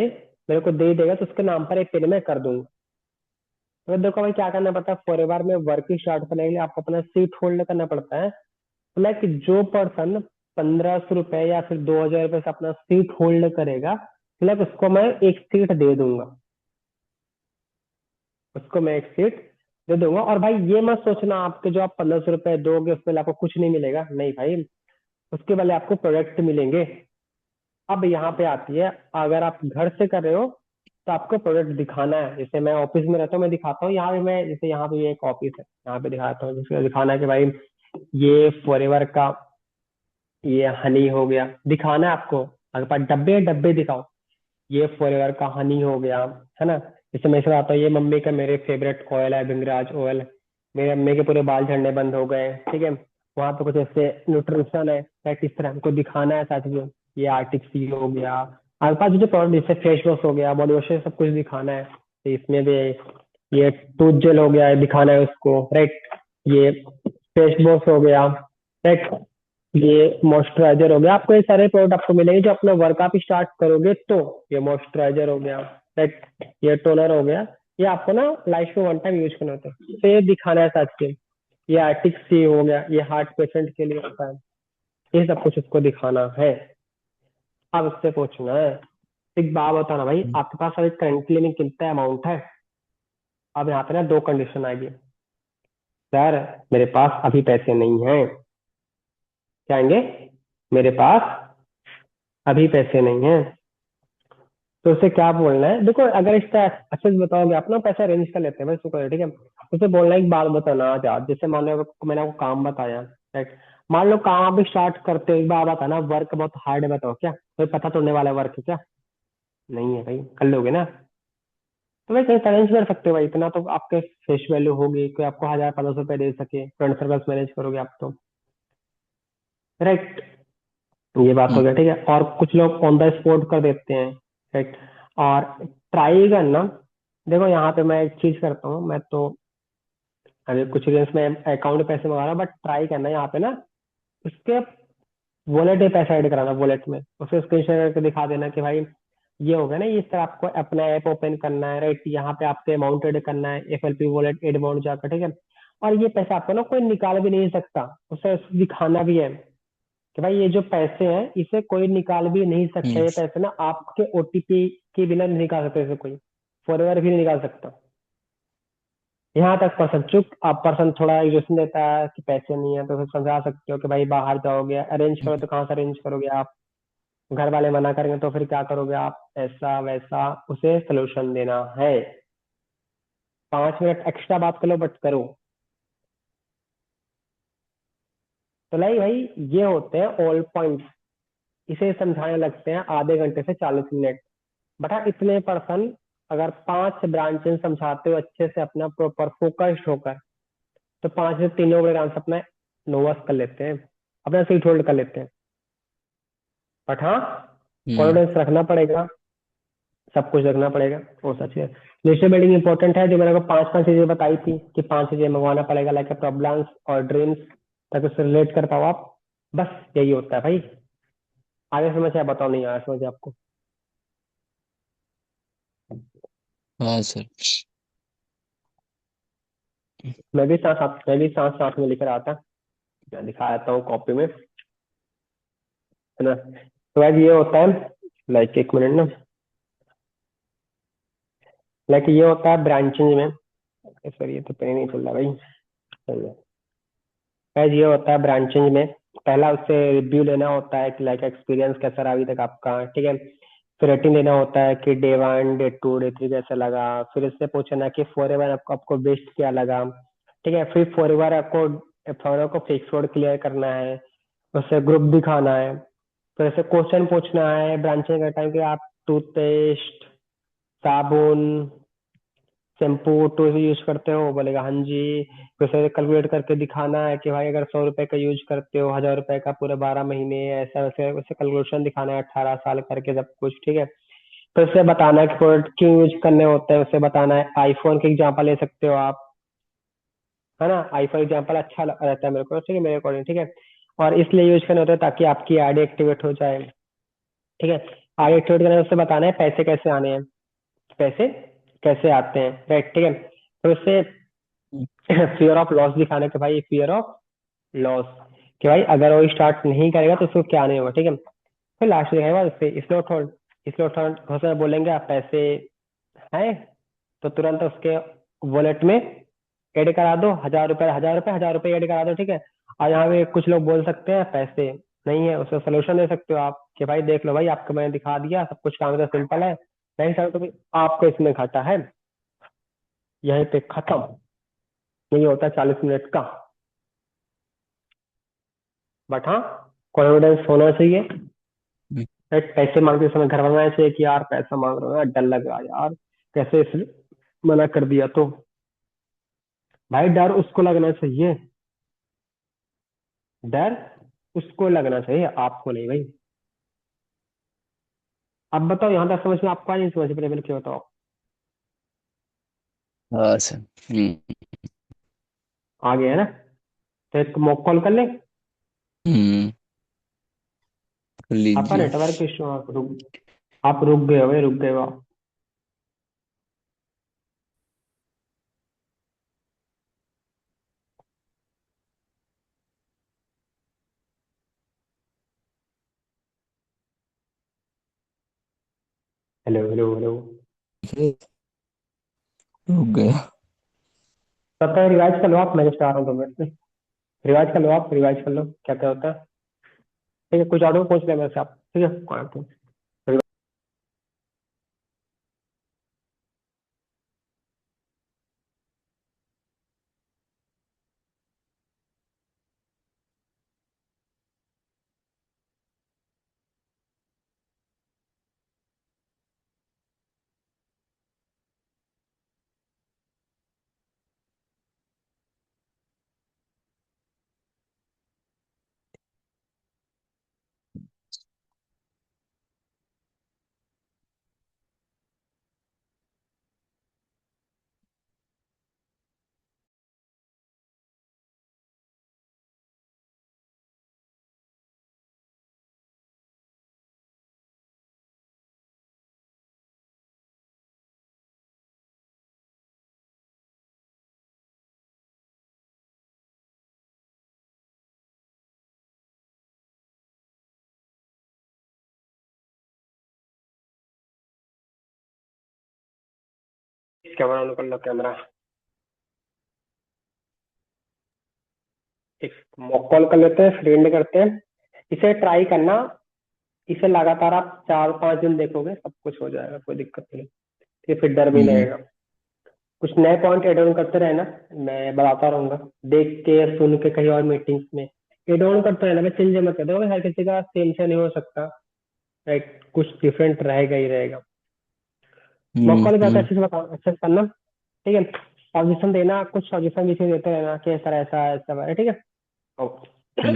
[SPEAKER 1] मेरे को दे देगा, तो उसके नाम पर एक पेन मैं कर दूंगा। तो देखो भाई क्या करना पड़ता है, फॉरएवर में वर्क स्टार्ट करने के लिए आपको अपना सीट होल्ड करना पड़ता है। तो लाइक जो पर्सन 1500 रुपए या फिर 2000 रुपए से अपना सीट होल्ड करेगा, तो लाइक उसको मैं एक सीट दे दूंगा, उसको मैं एक सीट दे दूंगा। और भाई ये मत सोचना आपके जो आप 1500 रुपए दोगे उसमें आपको कुछ नहीं मिलेगा, नहीं भाई, उसके पहले आपको प्रोडक्ट मिलेंगे। अब यहाँ पे आती है, अगर आप घर से कर रहे हो तो आपको प्रोडक्ट दिखाना है। जैसे मैं ऑफिस में रहता हूँ, मैं दिखाता हूँ यहाँ पे, मैं जैसे यहाँ पे ये एक ऑफिस है, यहाँ पे दिखाता हूँ, जिसको दिखाना है कि भाई ये फॉरएवर का ये हनी हो गया, दिखाना है आपको। अगर पास डब्बे डब्बे दिखाओ, ये फॉरएवर का हनी हो गया, है ना। जैसे मैं इसे आता हूँ, ये मम्मी का मेरे फेवरेट ऑयल है, भिंगराज ऑयल, मेरे अम्मी के पूरे बाल झड़ने बंद हो गए। ठीक है, वहां पे कुछ ऐसे न्यूट्रिशन है, किस तरह हमको दिखाना है साथ में। ये आर्टिक हो गया, आपके पास जो प्रोडक्ट जैसे फेस वॉश हो गया, बॉडी वॉश, सब कुछ दिखाना है। तो इसमें भी ये टूथ जेल हो गया, दिखाना है उसको। राइट। ये फेस वॉश हो गया। राइट। ये मॉइस्चराइजर हो गया। आपको ये सारे प्रोडक्ट आपको मिलेंगे जो अपना वर्कआउट स्टार्ट करोगे तो। ये मॉइस्चराइजर हो गया, राइट। ये टोनर हो गया। ये आपको ना लाइफ में वन टाइम यूज करना होता है, तो ये दिखाना है सच के। ये आर्टिक सी हो गया, ये हार्ट पेशेंट के लिए होता है। ये सब कुछ उसको दिखाना है। अब उससे पूछना है, एक बात बताना भाई,
[SPEAKER 2] हम्म,
[SPEAKER 1] आपके पास अभी करंटली में कितना अमाउंट है। अब यहाँ पे ना दो कंडीशन आएगी। सर, मेरे पास अभी पैसे नहीं हैं। क्या आएंगे? मेरे पास अभी पैसे नहीं हैं। तो उसे क्या बोलना है? देखो, अगर इसका अच्छे से बताओगे आप ना, पैसा अरेंज कर लेते हैं भाई, शुक्र है, ठीक है। उसे बोलना है, एक बात बताना आज यार, जैसे मान लो मैंने आपको काम बताया, राइट। मान लो काम आप स्टार्ट करते हो, एक बार बताना वर्क बहुत हार्ड है, बताओ क्या कोई पता तोड़ने वाला वर्क है क्या? नहीं है भाई, कर लोगे ना? तो भाई कहीं अरेंज कर सकते हो भाई, इतना तो आपके फेस वैल्यू होगी, कोई आपको 1,000 1,500 रुपये दे सके, फ्रेंड सर्कल्स मैनेज करोगे आप तो, राइट। ये बात हो
[SPEAKER 2] हम्म,
[SPEAKER 1] गया, ठीक है। और कुछ लोग ऑन द स्पॉट कर देते हैं, राइट। और ट्राई करना। देखो यहाँ पे मैं एक चीज करता हूँ, मैं तो अभी कुछ रेंज में अकाउंट में पैसे मंगा रहा हूँ, बट ट्राई करना यहाँ पे ना, उसके वॉलेट में पैसा ऐड कराना, वॉलेट में उसे स्क्रीन शेयर करके दिखा देना कि भाई ये हो गया ना, इस तरह आपको अपना ऐप ओपन करना है, राइट। यहाँ पे आपके अमाउंट ऐड करना है, FLP वॉलेट एड अमाउंट जाकर, ठीक है। और ये पैसा आपको ना कोई निकाल भी नहीं सकता, उसे दिखाना भी है कि भाई ये जो पैसे हैं इसे कोई निकाल भी नहीं सकता।
[SPEAKER 2] हम्म,
[SPEAKER 1] ये पैसे ना आपके OTP के बिना नहीं निकाल सकते, इसे कोई फॉरएवर भी नहीं निकाल सकता। यहाँ तक पर्सन चुप। अब पर्सन थोड़ा एग्जेशन देता है कि पैसे नहीं है, तो फिर समझा सकते हो कि भाई बाहर जाओगे, अरेंज करो तो कहाँ से अरेंज करोगे आप? घर वाले मना करेंगे तो फिर क्या करोगे आप? ऐसा वैसा उसे सोल्यूशन देना है। 5 मिनट एक्स्ट्रा बात कर लो, बट करो। तो नहीं भाई, ये होते हैं ऑल पॉइंट्स। इसे समझाने लगते हैं आधे घंटे से 40 मिनट। बटा इतने पर्सन अगर 5 ब्रांचेस समझाते हो अच्छे से, अपना प्रॉपर फोकस्ड होकर, तो 5 से 3 ब्रांच अपना नोवस कर लेते हैं, अपना सीट होल्ड कर लेते हैं। बट हाँ,
[SPEAKER 2] हम्म,
[SPEAKER 1] कॉन्फिडेंस रखना पड़ेगा, सब कुछ रखना पड़ेगा, वो सच है। लिस्ट बिल्डिंग इंपॉर्टेंट है, जो मैंने को 5 5 चीजें बताई थी कि 5 चीजें मंगवाना पड़ेगा, लाइक प्रॉब्लम्स और ड्रीम्स, ताकि उससे रिलेट कर पाओ आप। बस यही होता है भाई। आगे समझ आया? बताओ, नहीं आया समझ आपको?
[SPEAKER 2] हाँ सर।
[SPEAKER 1] मैं भी साथ साथ में लिख रहा था। मैं दिखा देता हूँ कॉपी में, है ना। तो आज ये होता है, लाइक एक मिनट ना, लाइक ये होता है ब्रांचिंग में। सर ये तो पेन नहीं चल रहा भाई। चलिए, आज ये होता है ब्रांचिंग में। पहला उससे रिव्यू लेना होता है कि लाइक एक्सपीरियंस कैसा रहा अभी तक आपका, ठीक है। फिर रेटिंग लेना होता है कि डे 1 डे 2 डे 3 कैसा लगा। फिर इससे पूछना कि फॉरएवर आपको बेस्ट क्या लगा, ठीक है। फिर फॉरएवर को फिक्स वर्ड क्लियर करना है, उससे ग्रुप दिखाना है। फिर ऐसे क्वेश्चन पूछना है ब्रांचिंग का टाइम कि आप टूथपेस्ट, साबुन, शैम्पू टूथ यूज करते हो? वो बोलेगा हाँ जी। फिर उसे कैलकुलेट करके दिखाना है कि भाई अगर 100 रुपए का यूज करते हो, 1,000 रुपए का पूरे 12 महीने, ऐसा वैसे उसे कैलकुलेशन दिखाना है, 18 साल करके सब कुछ, ठीक है। फिर उसे बताना है कि प्रोडक्ट क्यों यूज करने होते हैं, उसे बताना है। आईफोन के एग्जाम्पल ले सकते हो आप, है ना। आईफोन एग्जाम्पल अच्छा रहता है मेरे को, ठीक है, मेरे अकॉर्डिंग, ठीक है। और इसलिए यूज करने होते हैं ताकि आपकी आईडी एक्टिवेट हो जाए, ठीक है। आईडी एक्टिवेट करने में उसे बताना है पैसे कैसे आने हैं, पैसे कैसे आते हैं, राइट, ठीक है। तो उससे
[SPEAKER 2] हम्म,
[SPEAKER 1] फियर ऑफ लॉस दिखाना कि भाई फियर ऑफ लॉस, कि भाई अगर वो स्टार्ट नहीं करेगा तो उसको क्या नहीं होगा, ठीक है। फिर लास्ट में दिखाएगा उससे स्लोट होल्ड। स्लोट होल्ड घोषणा बोलेंगे आप पैसे हैं, तो तुरंत उसके वॉलेट में ऐड करा दो, 1,000 रुपए, 1,000 रुपए, 1,000 रुपए ऐड करा दो, ठीक है। और यहाँ पे कुछ लोग बोल सकते हैं पैसे नहीं है, उसका सोल्यूशन दे सकते हो आप कि भाई देख लो भाई, आपको मैंने दिखा दिया सब कुछ, काम तो सिंपल है, नहीं सर तो भाई आपको इसमें घाटा है। यहीं पे खत्म। यही होता है 40 मिनट का। बट हाँ, कॉन्फिडेंस होना चाहिए,
[SPEAKER 2] हम्म,
[SPEAKER 1] राइट। पैसे मांगते समय घर बनाना चाहिए कि यार पैसा मांग रहा हूँ यार, डर लग रहा है यार, कैसे इस मना कर दिया तो। भाई डर उसको लगना चाहिए, डर उसको लगना चाहिए, आपको नहीं भाई। अब बताओ, यहाँ तक समझ में आपको आई? नहीं समझ में? पहले क्या बताओ।
[SPEAKER 2] हाँ सर। हम्म,
[SPEAKER 1] आ गया है ना? तो एक मॉक कॉल कर ले।
[SPEAKER 2] हम्म, कर
[SPEAKER 1] आपका
[SPEAKER 2] लीजिए।
[SPEAKER 1] नेटवर्क इश्यू, आप रुक गए हो भाई, रुक गए हो आप। Hello hello hello.
[SPEAKER 2] रुक गया।
[SPEAKER 1] तब तक रिवाइज कर लो आप, मैं जस्ट आ रहा हूँ 2 मिनट में। रिवाइज कर लो आप, रिवाइज कर लो क्या क्या होता है। ठीक है, कुछ और पूछ ले मेरे से आप, ठीक है। हाँ, तो कैमरा ऑन कर लो, कैमरा। एक मॉक कॉल कर लेते हैं, फ्रेंड करते हैं। इसे ट्राई करना, इसे लगातार आप 4-5 दिन देखोगे, सब कुछ हो जाएगा, कोई दिक्कत नहीं। ये फिर डर भी नहीं
[SPEAKER 2] हम्म।
[SPEAKER 1] लगेगा। कुछ नए पॉइंट एड ऑन करते रहना, मैं बताता रहूंगा। देख के सुन के कहीं और मीटिंग्स में एड ऑन करते रहना, मैं चेंज मत कर दो, हर किसी का सेम से नहीं हो सकता। राइट, कुछ डिफरेंट रहेगा ही रहेगा। मॉक
[SPEAKER 2] हम्म।
[SPEAKER 1] कॉल पे
[SPEAKER 2] हम्म।
[SPEAKER 1] अच्छे से अच्छे से करना। ठीक है, सजेशन देना, कुछ सजेशन भी देते रहना कि सर ऐसा ऐसा है, ठीक है।
[SPEAKER 2] हम्म।
[SPEAKER 1] ओके।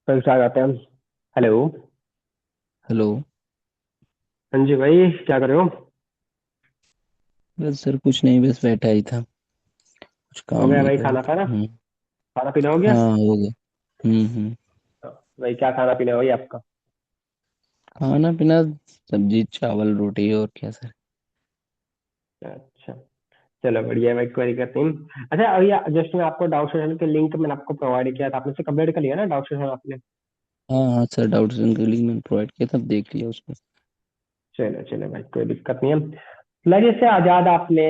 [SPEAKER 1] तो स्टार्ट करते हैं हम। हेलो।
[SPEAKER 2] हेलो।
[SPEAKER 1] हाँ जी भाई, क्या कर रहे हो?
[SPEAKER 2] बस सर कुछ नहीं, बस बैठा ही था, कुछ
[SPEAKER 1] हो
[SPEAKER 2] काम
[SPEAKER 1] गया
[SPEAKER 2] नहीं
[SPEAKER 1] भाई
[SPEAKER 2] कर रहा
[SPEAKER 1] खाना
[SPEAKER 2] था।
[SPEAKER 1] खाना?
[SPEAKER 2] हम्म।
[SPEAKER 1] खाना पीना हो गया?
[SPEAKER 2] हाँ हो गया। हम्म।
[SPEAKER 1] हाँ, भाई क्या खाना पीना भाई आपका?
[SPEAKER 2] खाना पीना सब्जी चावल रोटी, और क्या सर।
[SPEAKER 1] अच्छा, चलो बढ़िया है भाई, क्वेरी करते हैं। अच्छा, अभी जस्ट मैं आपको डाउट सेशन के लिंक मैंने आपको प्रोवाइड किया था, आपने से कंप्लीट कर लिया ना डाउट सेशन आपने?
[SPEAKER 2] हाँ हाँ सर, डाउट के लिए मैंने प्रोवाइड किया था, देख लिया उसको।
[SPEAKER 1] चलो चलो भाई, कोई दिक्कत नहीं है। लगे से आजाद आपने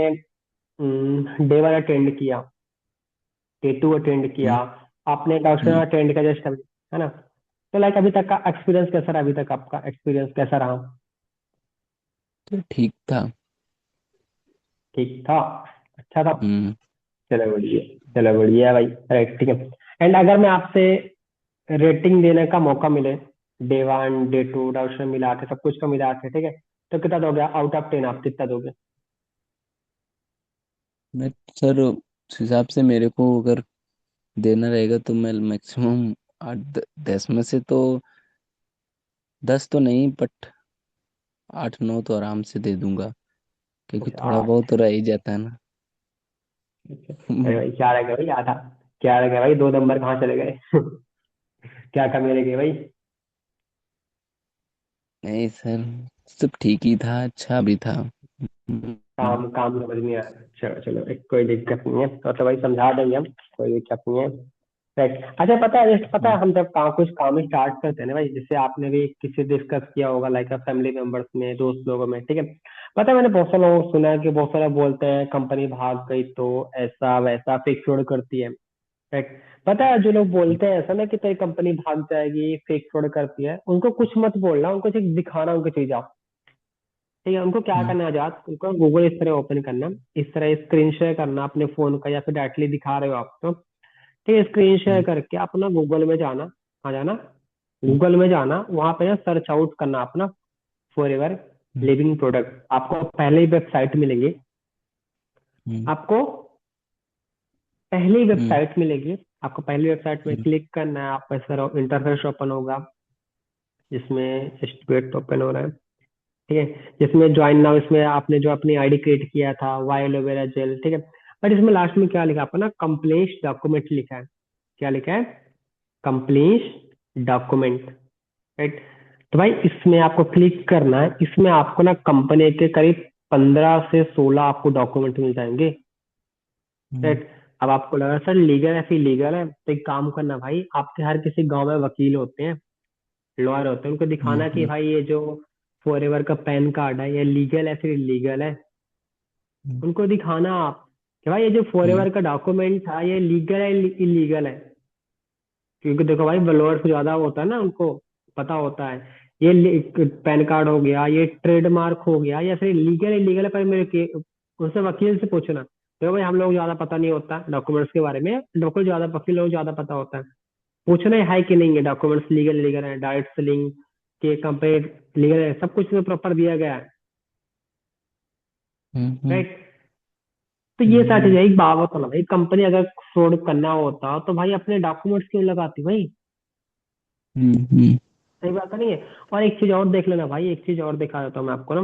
[SPEAKER 1] डे 1 अटेंड किया, डे 2 अटेंड किया,
[SPEAKER 2] हम्म।
[SPEAKER 1] आपने डाउट सेशन
[SPEAKER 2] हम्म।
[SPEAKER 1] अटेंड किया जस्ट अभी, है ना? तो लाइक अभी तक का एक्सपीरियंस कैसा रहा, अभी तक आपका एक्सपीरियंस कैसा रहा?
[SPEAKER 2] तो ठीक था।
[SPEAKER 1] ठीक था? अच्छा था?
[SPEAKER 2] हम्म।
[SPEAKER 1] चलो बढ़िया, चलो बढ़िया है भाई, राइट, ठीक है। एंड अगर मैं आपसे रेटिंग देने का मौका मिले, डे 1 डे 2 डाउशन मिला के, सब कुछ का मिला के, ठीक है, तो कितना दोगे आउट ऑफ 10, आप कितना दोगे?
[SPEAKER 2] मैं सर उस हिसाब से मेरे को अगर देना रहेगा तो मैं मैक्सिमम 10 में से तो 10 तो नहीं, बट 8 9 तो आराम से दे दूंगा, क्योंकि
[SPEAKER 1] अच्छा,
[SPEAKER 2] थोड़ा बहुत
[SPEAKER 1] 8।
[SPEAKER 2] तो रह ही जाता है ना।
[SPEAKER 1] अरे भाई क्या रह गया भाई, आधा क्या रह गया भाई, 2 नंबर कहाँ चले गए? क्या कमी रह गई भाई?
[SPEAKER 2] नहीं सर, सब ठीक ही था, अच्छा भी था।
[SPEAKER 1] काम काम समझ नहीं आया, चलो चलो, कोई दिक्कत नहीं है, तो भाई समझा देंगे हम, कोई दिक्कत नहीं है। राइट, अच्छा पता है, जस्ट पता है, हम जब कुछ काम स्टार्ट करते हैं ना भाई, जैसे आपने भी किसी डिस्कस किया होगा लाइक फैमिली मेंबर्स में, दोस्त लोगों में, ठीक है। पता है, मैंने बहुत सारे लोगों को सुना है कि बहुत सारे बोलते हैं कंपनी भाग गई तो ऐसा वैसा फेक फ्रॉड करती है। राइट, पता है जो लोग बोलते हैं ऐसा ना कि तेरी कंपनी भाग जाएगी, फेक फ्रॉड करती है, उनको कुछ मत बोलना, उनको सिर्फ दिखाना उनकी चीज आप। ठीक है, उनको क्या करना है आजाद, उनको गूगल इस तरह ओपन करना, इस तरह स्क्रीन शेयर करना अपने फोन का, या फिर डायरेक्टली दिखा रहे हो आप तो, ठीक है, स्क्रीन शेयर करके अपना गूगल में जाना, आ जाना, गूगल में जाना, वहां पे सर्च आउट करना अपना फॉर एवर लिविंग प्रोडक्ट, आपको पहले ही वेबसाइट मिलेंगी, आपको पहली वेबसाइट मिलेगी, आपको पहली वेबसाइट में क्लिक करना है, आपका सर इंटरफेस ओपन होगा, जिसमें स्टूडेंट ओपन हो रहा है, ठीक है, जिसमें ज्वाइन नाउ, इसमें आपने जो अपनी आईडी क्रिएट किया था, वाई एलोवेरा जेल, ठीक है। बट इसमें लास्ट में क्या लिखा, अपना कंप्लीट डॉक्यूमेंट लिखा है, क्या लिखा है? Complete document, right. तो भाई इसमें आपको क्लिक करना है, इसमें आपको ना कंपनी के करीब 15 से 16 आपको डॉक्यूमेंट मिल जाएंगे,
[SPEAKER 2] हम्म
[SPEAKER 1] राइट। अब आपको लगा सर लीगल है फिर लीगल है, तो एक काम करना भाई, आपके हर किसी गांव में वकील होते हैं, लॉयर होते हैं, उनको दिखाना कि
[SPEAKER 2] हम्म
[SPEAKER 1] भाई ये जो फॉरएवर का पैन कार्ड है ये लीगल है फिर इलीगल है।
[SPEAKER 2] हम्म
[SPEAKER 1] उनको दिखाना आप कि भाई ये जो
[SPEAKER 2] हम्म
[SPEAKER 1] फॉरएवर का डॉक्यूमेंट था ये लीगल है इलीगल है। क्योंकि देखो भाई लॉयर से ज्यादा होता है ना, उनको पता होता है ये पैन कार्ड हो गया, ये ट्रेडमार्क हो गया, या फिर लीगल इलीगल है, पर मेरे के उनसे वकील से पूछना। देखो भाई हम लोग ज्यादा पता नहीं होता डॉक्यूमेंट्स के बारे में, डॉक्यूमेंट ज्यादा वकील लोग ज्यादा पता होता है। पूछना है कि नहीं है डॉक्यूमेंट्स लीगल लीगल है, डायरेक्ट सेलिंग के कंपेयर लीगल है, सब कुछ में प्रॉपर दिया गया है,
[SPEAKER 2] हम्म
[SPEAKER 1] राइट। तो ये सारी
[SPEAKER 2] हम्म
[SPEAKER 1] चीजें एक बात होता ना भाई, कंपनी अगर फ्रॉड करना होता तो भाई अपने डॉक्यूमेंट्स क्यों लगाती भाई?
[SPEAKER 2] हम्म
[SPEAKER 1] सही बात नहीं है। और एक चीज और देख लेना भाई, एक चीज और दिखा देता हूँ मैं आपको ना,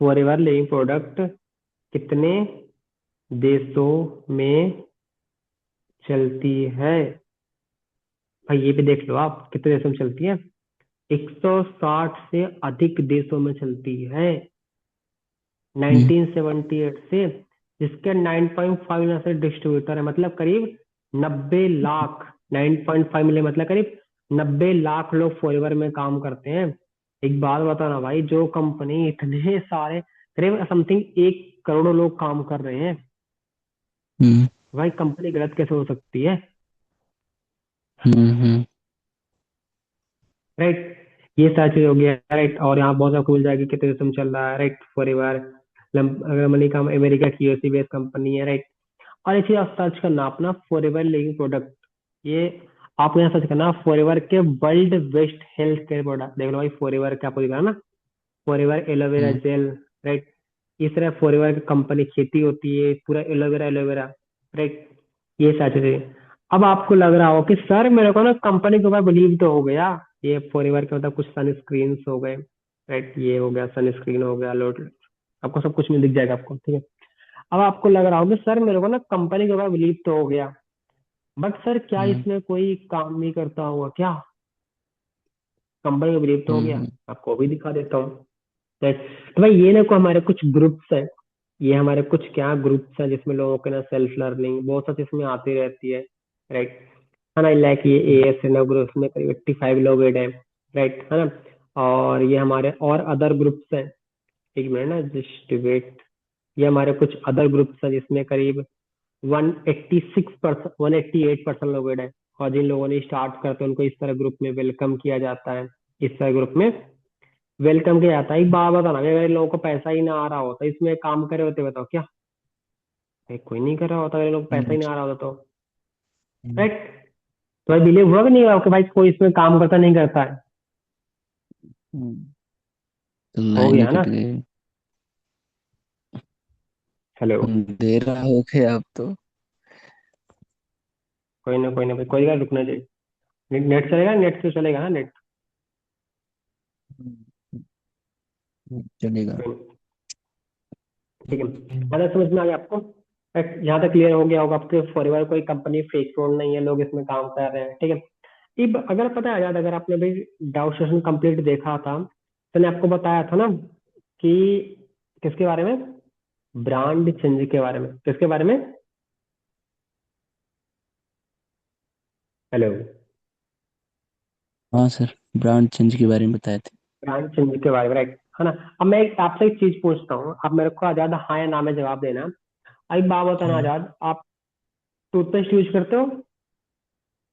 [SPEAKER 1] फॉरएवर लिविंग प्रोडक्ट कितने देशों में चलती है। भाई ये भी देख लो आप कितने देशों में चलती है, 160 से अधिक देशों में चलती है
[SPEAKER 2] हम्म
[SPEAKER 1] 1978 से। जिसके 9.5 यहाँ से डिस्ट्रीब्यूटर है, मतलब करीब 90 लाख, 9.5 मिलियन मतलब करीब 90 लाख लोग फॉरएवर में काम करते हैं। एक बात बताओ ना भाई, जो कंपनी इतने सारे करीब समथिंग 1 करोड़ लोग काम कर रहे हैं,
[SPEAKER 2] हम्म
[SPEAKER 1] भाई कंपनी गलत कैसे हो सकती है,
[SPEAKER 2] हम्म
[SPEAKER 1] राइट। ये सारी चीज हो गया, राइट। और यहाँ बहुत आपको मिल जाएगी कितने देशों में चल रहा है, राइट। फॉरएवर मनी का अमेरिका की यूएसए बेस्ड कंपनी है, राइट। और इसे आप सर्च करना अपना फॉरएवर लिविंग प्रोडक्ट, ये आप यहाँ सर्च करना फॉरएवर के world best health care product, देख लो भाई फॉरएवर क्या आपको दिख रहा है ना, फॉरएवर एलोवेरा
[SPEAKER 2] हम्म
[SPEAKER 1] जेल, राइट। इस तरह फॉरएवर की कंपनी खेती होती है पूरा एलोवेरा एलोवेरा, राइट। ये सारी चीजें। अब आपको लग रहा हो कि सर मेरे को ना कंपनी के ऊपर बिलीव तो हो गया, ये फॉरएवर के मतलब कुछ सन स्क्रीन हो गए, राइट, ये हो गया सन स्क्रीन हो गया लोड, आपको सब कुछ मिल दिख जाएगा आपको, ठीक है। अब आपको लग रहा होगा सर मेरे को ना कंपनी के ऊपर बिलीव तो हो गया, बट सर क्या
[SPEAKER 2] हम्म
[SPEAKER 1] इसमें कोई काम नहीं करता होगा क्या? कंपनी को बिलीव तो हो गया,
[SPEAKER 2] हम्म
[SPEAKER 1] आपको भी दिखा देता हूँ। तो भाई ये ना को हमारे कुछ ग्रुप्स हैं, ये हमारे कुछ क्या ग्रुप्स हैं जिसमें लोगों के ना सेल्फ लर्निंग बहुत सारी इसमें आती रहती है, राइट। है ना, लाइक ये एएस है ना ग्रुप में करीब 85 लोग ऐड है, राइट, है ना। और ये हमारे और अदर ग्रुप्स हैं, एक मिनट ना जस्ट वेट, ये हमारे कुछ अदर ग्रुप्स हैं जिसमें करीब 186% 188% लोग ऐड है। और जिन लोगों ने स्टार्ट करते हैं उनको इस तरह ग्रुप में वेलकम किया जाता है, इस तरह ग्रुप में वेलकम किया जाता है। एक बात बताना, अगर इन लोगों को पैसा ही ना आ रहा होता इसमें काम करे होते, बताओ क्या? कोई नहीं कर रहा होता अगर इन लोगों को पैसा ही ना आ रहा होता तो,
[SPEAKER 2] हम्म
[SPEAKER 1] राइट। तो भाई बिलीव हुआ कि नहीं हुआ कि भाई कोई इसमें काम करता नहीं करता है?
[SPEAKER 2] हम्म। तो
[SPEAKER 1] हो
[SPEAKER 2] लाइन
[SPEAKER 1] गया
[SPEAKER 2] ही
[SPEAKER 1] है ना।
[SPEAKER 2] कट गई।
[SPEAKER 1] हेलो।
[SPEAKER 2] अंधेरा हो गया अब तो।
[SPEAKER 1] कोई ना भाई, कोई जगह रुकना चाहिए। नेट चलेगा, नेट से चलेगा ना नेट।
[SPEAKER 2] हम्म, चलेगा।
[SPEAKER 1] कोई नहीं, ठीक है। मतलब समझ में आ गया आपको? right, यहाँ तक क्लियर हो गया होगा आपके फॉरएवर कोई कंपनी फेक फ्रॉड नहीं है, लोग इसमें काम कर रहे हैं, ठीक है। अब अगर पता है आजाद, अगर आपने भी डाउट सेशन कंप्लीट देखा था तो मैंने आपको बताया था ना कि किसके बारे में, ब्रांड चेंज के बारे में, किसके बारे में? हेलो।
[SPEAKER 2] हाँ सर, ब्रांड चेंज के बारे में बताए थे।
[SPEAKER 1] ब्रांड चेंज के बारे में, राइट, है ना। अब मैं आपसे एक चीज पूछता हूँ, आप मेरे को आजाद हाँ या ना में जवाब देना। अब एक बात बताना
[SPEAKER 2] हम्म
[SPEAKER 1] आजाद, आप टूथपेस्ट यूज करते हो?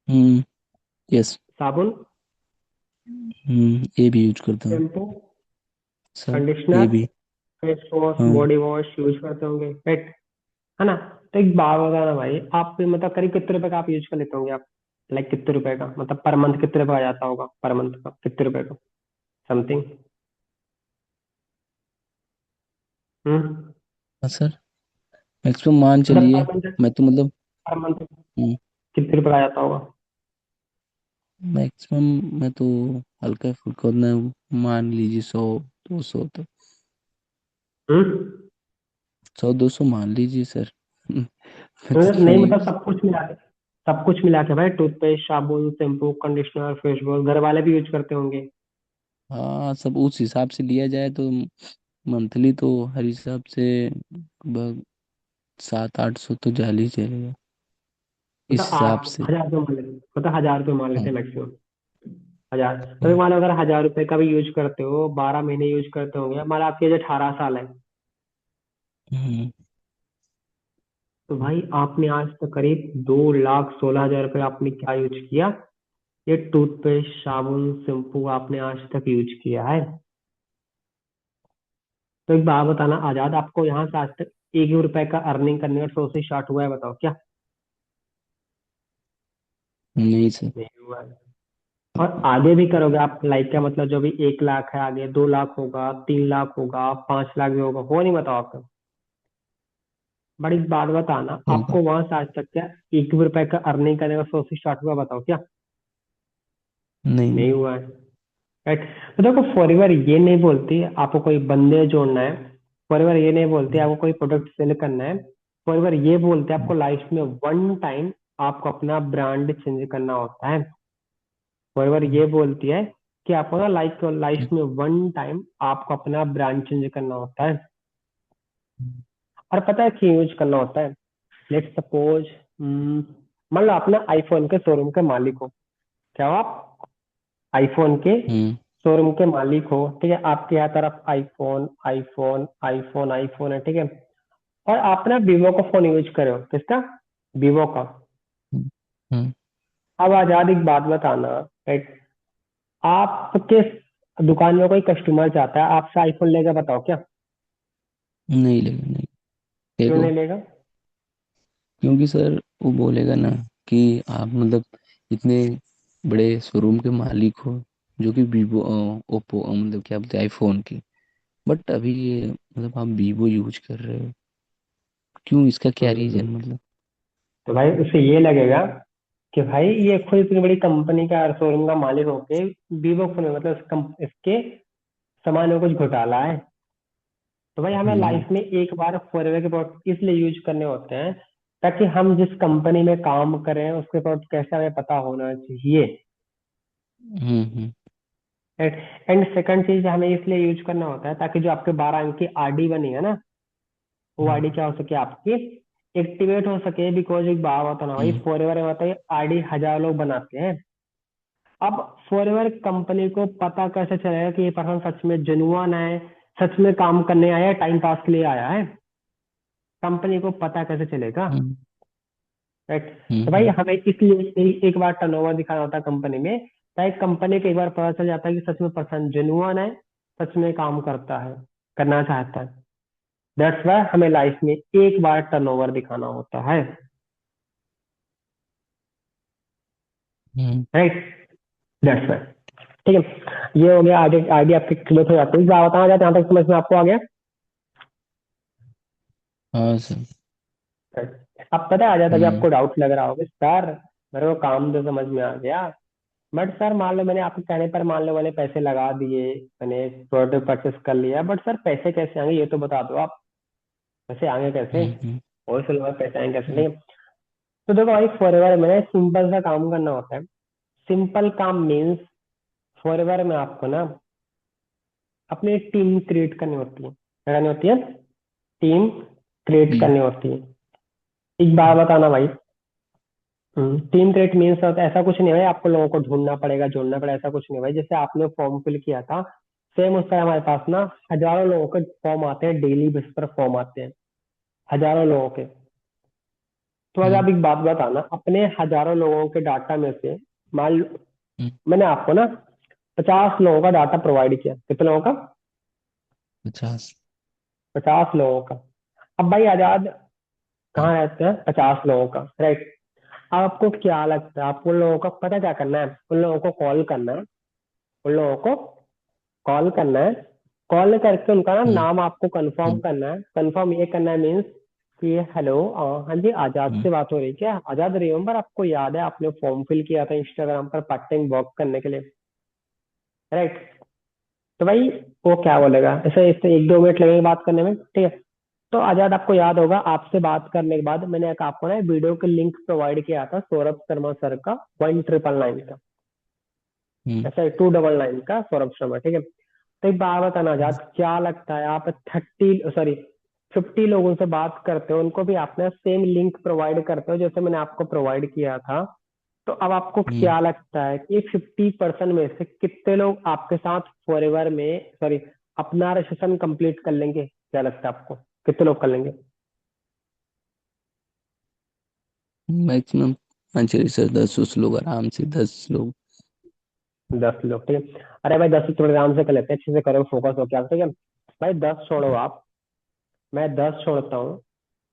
[SPEAKER 2] हम्म यस।
[SPEAKER 1] साबुन?
[SPEAKER 2] ये भी यूज करता हूँ
[SPEAKER 1] शैम्पू?
[SPEAKER 2] सर। ये
[SPEAKER 1] कंडीशनर?
[SPEAKER 2] भी।
[SPEAKER 1] फेस वॉश
[SPEAKER 2] हाँ
[SPEAKER 1] बॉडी वॉश यूज करते होंगे, राइट, है ना। तो एक बात बताना भाई, आप मतलब करीब कितने रुपए का आप यूज कर लेते होंगे आप, लाइक कितने रुपए का, मतलब पर मंथ कितने रुपए आ जाता होगा, पर मंथ का कितने रुपए का समथिंग? हम्म।
[SPEAKER 2] हाँ सर, मैक्सिमम मान
[SPEAKER 1] मतलब
[SPEAKER 2] चलिए। मैं तो मतलब
[SPEAKER 1] पर मंथ कितने रुपए आ जाता होगा?
[SPEAKER 2] मैक्सिमम मैं तो हल्का फुल्का उतना मान लीजिए 100 200 तो।
[SPEAKER 1] हम्म।
[SPEAKER 2] 100 200 मान लीजिए सर। मैं तो
[SPEAKER 1] नहीं
[SPEAKER 2] नहीं।
[SPEAKER 1] मतलब सब कुछ मिला के, सब कुछ मिला के भाई, टूथपेस्ट, साबुन, शैम्पू, कंडीशनर, फेस वॉश, घर वाले भी यूज करते होंगे।
[SPEAKER 2] हाँ, सब उस हिसाब से लिया जाए तो मंथली तो हर हिसाब से लगभग 700-800 तो जाल ही चलेगा इस
[SPEAKER 1] मतलब
[SPEAKER 2] हिसाब
[SPEAKER 1] आठ
[SPEAKER 2] से।
[SPEAKER 1] हजार रुपये मान लेते, मतलब 1000 रुपये मान लेते
[SPEAKER 2] हाँ।
[SPEAKER 1] हैं मैक्सिमम। 1000, तो
[SPEAKER 2] हाँ।
[SPEAKER 1] मान लो अगर 1000 रुपये का भी यूज करते हो, 12 महीने यूज करते होंगे, मान लो आपकी एज 18 साल है,
[SPEAKER 2] हम्म।
[SPEAKER 1] तो भाई आपने आज तक करीब 2,16,000 रुपये आपने क्या यूज किया? ये टूथपेस्ट, साबुन, शैम्पू आपने आज तक यूज किया है। तो एक बात बताना आजाद, आपको यहाँ से आज तक 1 भी रुपए का अर्निंग करने का सोच से स्टार्ट हुआ है, बताओ क्या?
[SPEAKER 2] नहीं सर।
[SPEAKER 1] नहीं हुआ है। और आगे भी करोगे आप, लाइक क्या मतलब, जो भी 1 लाख है, आगे 2 लाख होगा, 3 लाख होगा, 5 लाख भी होगा, हो नहीं बताओ आपका? बड़ी बात बताना,
[SPEAKER 2] होगा।
[SPEAKER 1] आपको वहां से आज तक क्या 1 भी रुपए का अर्निंग करने का सोच से स्टार्ट हुआ, बताओ क्या?
[SPEAKER 2] नहीं
[SPEAKER 1] नहीं
[SPEAKER 2] नहीं।
[SPEAKER 1] हुआ है। राइट। तो देखो, फॉरएवर ये नहीं बोलती आपको कोई बंदे जोड़ना है, फॉरएवर ये नहीं बोलती आपको कोई प्रोडक्ट सेल करना है, फॉरएवर ये बोलते हैं आपको लाइफ में वन टाइम आपको अपना ब्रांड चेंज करना होता है। फॉरएवर ये बोलती है कि आपको ना लाइफ में वन टाइम आपको अपना ब्रांड चेंज करना होता है। और पता है क्यों यूज करना होता है? लेट सपोज, मान लो आप ना आईफोन के शोरूम के मालिक हो। क्या हो आप? आईफोन के
[SPEAKER 2] हम्म।
[SPEAKER 1] शोरूम के मालिक हो, ठीक है, आपके यहाँ तरफ आईफोन आईफोन आईफोन आईफोन है, ठीक है। और आप ना वीवो का फोन यूज करे हो, किसका? वीवो का।
[SPEAKER 2] हम्म। हम्म।
[SPEAKER 1] अब आजाद एक बात बताना, राइट, आपके दुकान में कोई कस्टमर चाहता है आपसे आईफोन लेगा, बताओ क्या?
[SPEAKER 2] नहीं लेगा नहीं।
[SPEAKER 1] क्यों
[SPEAKER 2] देखो,
[SPEAKER 1] नहीं लेगा?
[SPEAKER 2] क्योंकि सर वो बोलेगा ना कि आप मतलब इतने बड़े शोरूम के मालिक हो, जो कि वीवो, ओप्पो, मतलब क्या बोलते हैं, आईफोन की, बट अभी ये मतलब आप वीवो यूज कर रहे हो, क्यों, इसका क्या रीजन
[SPEAKER 1] हम्म।
[SPEAKER 2] मतलब।
[SPEAKER 1] तो भाई उसे ये लगेगा कि भाई ये खुद इतनी बड़ी कंपनी का शोरूम का मालिक होके वीवो फोन में, मतलब इसके सामान में कुछ घोटाला है। तो भाई हमें
[SPEAKER 2] हम्म।
[SPEAKER 1] लाइफ में एक बार फॉरएवर के प्रोडक्ट इसलिए यूज करने होते हैं ताकि हम जिस कंपनी में काम करें उसके प्रोडक्ट कैसे हमें पता होना चाहिए।
[SPEAKER 2] हम्म।
[SPEAKER 1] एंड सेकंड चीज हमें इसलिए यूज करना होता है ताकि जो आपके 12 अंक की आरडी बनी है ना, वो आरडी क्या हो सके आपकी, एक्टिवेट हो सके। बिकॉज एक बात होता ना भाई,
[SPEAKER 2] हम्म।
[SPEAKER 1] फॉरएवर में होता है आरडी 1000 लोग बनाते हैं। अब फॉरएवर कंपनी को पता कैसे चलेगा कि ये पर्सन सच में जेनुअन है, सच में काम करने आया है, टाइम पास के लिए आया है? कंपनी को पता कैसे चलेगा?
[SPEAKER 2] हम्म।
[SPEAKER 1] राइट।
[SPEAKER 2] हम्म।
[SPEAKER 1] तो भाई हमें इसलिए एक बार टर्नओवर दिखाना होता है कंपनी में, ताकि कंपनी को एक बार पता चल जाता है कि सच में पर्सन जेनुअन है, सच में काम करता है, करना चाहता है। दैट्स वाई हमें लाइफ में एक बार टर्नओवर दिखाना होता है।
[SPEAKER 2] हम्म।
[SPEAKER 1] राइट। That's why. ठीक है, ये हो गया आईडी, आईडी आपकी क्लियर हो जाती है। बताना चाहते हैं यहाँ तक समझ में आपको आ गया?
[SPEAKER 2] हाँ सर।
[SPEAKER 1] Right. अब पता है आ जाता, अभी
[SPEAKER 2] हम्म।
[SPEAKER 1] आपको डाउट लग रहा होगा सर, मेरे को काम तो समझ में आ गया, बट सर मान लो मैंने आपके कहने पर, मान लो मैंने पैसे लगा दिए, मैंने प्रोडक्ट परचेस कर लिया, बट सर पैसे कैसे आएंगे ये तो बता दो आप। पैसे आएंगे कैसे?
[SPEAKER 2] हम्म।
[SPEAKER 1] होलसेल में पैसे आएंगे कैसे?
[SPEAKER 2] हम्म।
[SPEAKER 1] नहीं। तो देखो भाई, फॉरएवर में सिंपल सा काम करना होता है। सिंपल काम मीन्स, फॉरएवर में आपको ना अपनी टीम क्रिएट करनी होती है। क्या करनी होती है? टीम क्रिएट
[SPEAKER 2] हम्म।
[SPEAKER 1] करनी होती है। एक बात बताना भाई, टीम क्रिएट मीन्स होता है, ऐसा कुछ नहीं है भाई आपको लोगों को ढूंढना पड़ेगा, जोड़ना पड़ेगा, ऐसा कुछ नहीं भाई। जैसे आपने फॉर्म फिल किया था, सेम उस तरह हमारे पास ना हजारों लोगों के फॉर्म आते हैं, डेली बेसिस पर फॉर्म आते हैं, हजारों लोगों के। तो आज
[SPEAKER 2] हम्म।
[SPEAKER 1] आप एक बात बताना, अपने हजारों लोगों के डाटा में से, मान लो
[SPEAKER 2] हम्म।
[SPEAKER 1] मैंने आपको ना 50 लोगों का डाटा प्रोवाइड किया। कितने लोगों का?
[SPEAKER 2] 50।
[SPEAKER 1] 50 लोगों का। अब भाई आजाद
[SPEAKER 2] हाँ।
[SPEAKER 1] कहाँ रहते हैं? 50 लोगों का, राइट। आपको क्या लगता है, आपको उन लोगों का पता क्या करना है? उन लोगों को कॉल करना है, उन लोगों को कॉल करना है। कॉल करके उनका ना
[SPEAKER 2] हम्म।
[SPEAKER 1] नाम आपको कंफर्म
[SPEAKER 2] हम्म।
[SPEAKER 1] करना है। कंफर्म ये करना है मीन्स कि हेलो, हाँ जी आजाद
[SPEAKER 2] हम्म।
[SPEAKER 1] से बात हो रही है क्या? आजाद रिमेम्बर, आपको याद है आपने फॉर्म फिल किया था इंस्टाग्राम पर पार्ट टाइम वर्क करने के लिए, राइट? तो भाई वो क्या बोलेगा, ऐसे ऐसे 1-2 मिनट लगेंगे बात करने में, ठीक है। तो आजाद, आपको याद होगा आपसे बात करने के बाद मैंने एक आपको ना वीडियो का लिंक प्रोवाइड किया था सौरभ शर्मा सर का, 1999 का,
[SPEAKER 2] हम्म।
[SPEAKER 1] ऐसा 299 का, सौरभ शर्मा, ठीक है। तो एक बात बताना आजाद, क्या लगता है आप 50 लोगों से बात करते हो, उनको भी आपने सेम लिंक प्रोवाइड करते हो जैसे मैंने आपको प्रोवाइड किया था, तो अब आपको
[SPEAKER 2] हम्म।
[SPEAKER 1] क्या लगता है कि 50% में से कितने लोग आपके साथ फॉरएवर में, सॉरी, अपना रजिस्ट्रेशन कंप्लीट कर लेंगे? क्या लगता है आपको, कितने लोग कर लेंगे?
[SPEAKER 2] मैक्सिमम 5 से 10 लोग, आराम से 10 लोग।
[SPEAKER 1] 10 लोग, ठीक है। अरे भाई 10 थोड़े आराम से कर लेते हैं, अच्छे से करो, फोकस हो क्या, ठीक है। भाई 10 छोड़ो आप, मैं 10 छोड़ता हूँ,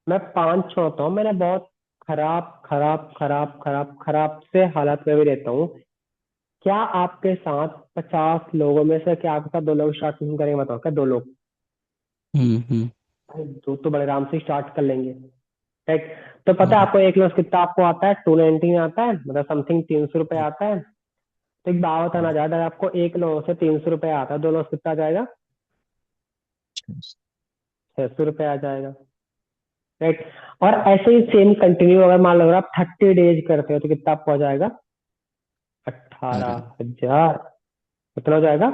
[SPEAKER 1] मैं 5 छोड़ता हूँ, मैंने बहुत खराब खराब खराब खराब खराब से हालत में भी रहता हूँ। क्या आपके साथ 50 लोगों में से क्या आपके साथ 2 लोग स्टार्ट नहीं करेंगे? बताओ, क्या 2 लोग?
[SPEAKER 2] हम्म।
[SPEAKER 1] भाई दो तो बड़े आराम से स्टार्ट कर लेंगे, राइट। तो पता है
[SPEAKER 2] हाँ।
[SPEAKER 1] आपको एक लॉस कितना आपको आता है? 290 आता है, मतलब समथिंग 300 रुपये आता है। तो एक बात बताना चाहता है, आपको एक लॉस से 300 रुपये आता है, 2 लॉस कितना आ जाएगा? 600 रुपये आ जाएगा, राइट। और ऐसे ही सेम कंटिन्यू अगर मान लो अगर आप 30 डेज करते हो तो कितना आपको आ जाएगा? अट्ठारह
[SPEAKER 2] 18।
[SPEAKER 1] हजार कितना हो जाएगा?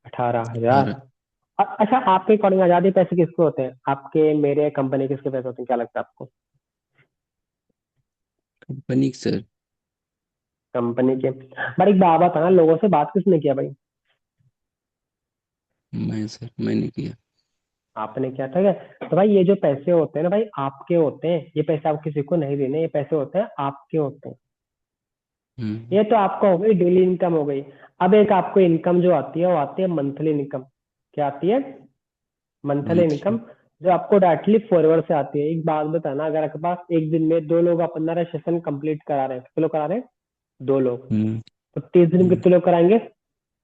[SPEAKER 1] 18 हजार।
[SPEAKER 2] 18।
[SPEAKER 1] अच्छा, आपके अकॉर्डिंग आजादी पैसे किसके होते हैं? आपके, मेरे, कंपनी, किसके पैसे होते हैं, क्या लगता है आपको?
[SPEAKER 2] Company sir.
[SPEAKER 1] कंपनी के। बट एक बात बताना, लोगों से बात किसने किया भाई?
[SPEAKER 2] मैं सर, मैंने किया।
[SPEAKER 1] आपने क्या था क्या? तो भाई ये जो पैसे होते हैं ना भाई, आपके होते हैं, ये पैसे आप किसी को नहीं देने, ये पैसे होते हैं आपके होते हैं।
[SPEAKER 2] हम्म।
[SPEAKER 1] ये तो आपका हो गई डेली इनकम हो गई। अब एक आपको इनकम जो आती है वो आती है मंथली इनकम। क्या आती है? Monthly
[SPEAKER 2] monthly.
[SPEAKER 1] इनकम, जो आपको डायरेक्टली फॉरवर्ड से आती है। एक बात बताना, अगर आपके पास एक दिन में 2 लोग अपना रजिस्ट्रेशन कंप्लीट करा रहे हैं, कितने लोग करा रहे हैं? 2 लोग।
[SPEAKER 2] हम्म।
[SPEAKER 1] तो 30 दिन में
[SPEAKER 2] हम्म।
[SPEAKER 1] कितने लोग कराएंगे?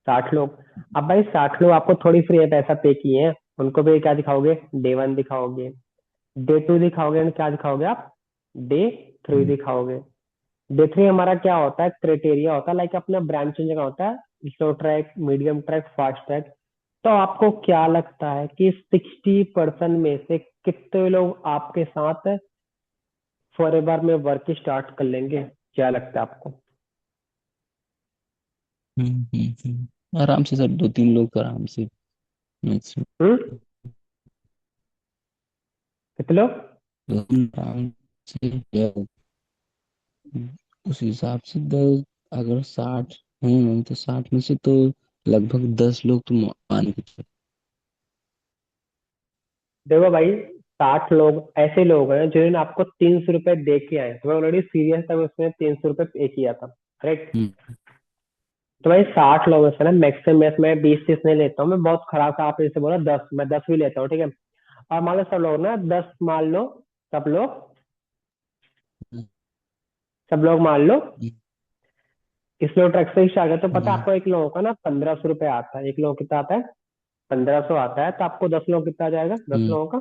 [SPEAKER 1] 60 लोग। अब भाई 60 लोग आपको थोड़ी फ्री है पैसा पे किए हैं, उनको भी क्या दिखाओगे? डे 1 दिखाओगे, डे 2 दिखाओगे, एंड क्या दिखाओगे आप? डे 3
[SPEAKER 2] हम्म।
[SPEAKER 1] दिखाओगे। डे 3 हमारा क्या होता है? क्राइटेरिया होता है, लाइक अपना ब्रांड चेंज का होता है, slow track, medium track, fast track. तो आपको क्या लगता है कि 60% में से कितने लोग आपके साथ फॉरएवर में वर्क स्टार्ट कर लेंगे? क्या लगता है आपको?
[SPEAKER 2] आराम से सर, 2-3 लोग आराम से, मैक्सिमम।
[SPEAKER 1] हम्म, कितने लोग?
[SPEAKER 2] आराम से या उस हिसाब से 10, अगर 60 हैं तो 60 में से तो लगभग 10 लोग तो मान के चलो।
[SPEAKER 1] देखो भाई, 60 लोग ऐसे लोग हैं जिन्होंने आपको 300 रुपये दे के आए, तो मैं ऑलरेडी सीरियस था, उसमें 300 रुपये पे किया था, राइट।
[SPEAKER 2] हम्म।
[SPEAKER 1] तो भाई 60 लोगों से ना मैक्सिमम मैं 20-30 नहीं लेता हूँ, मैं बहुत खराब सा, आप जैसे बोला 10, मैं 10 भी लेता हूँ, ठीक है। और मान लो सब लोग ना 10 मान लो, सब लोग, सब लोग मान लो इस लोग ट्रक से ही स्टार्ट है, तो पता है
[SPEAKER 2] हम्म।
[SPEAKER 1] आपको एक लोगों का ना 1500 रुपये आता है, एक लोग कितना आता है? 1500 आता है। तो आपको 10 लोग कितना आ जाएगा, 10 लोगों का?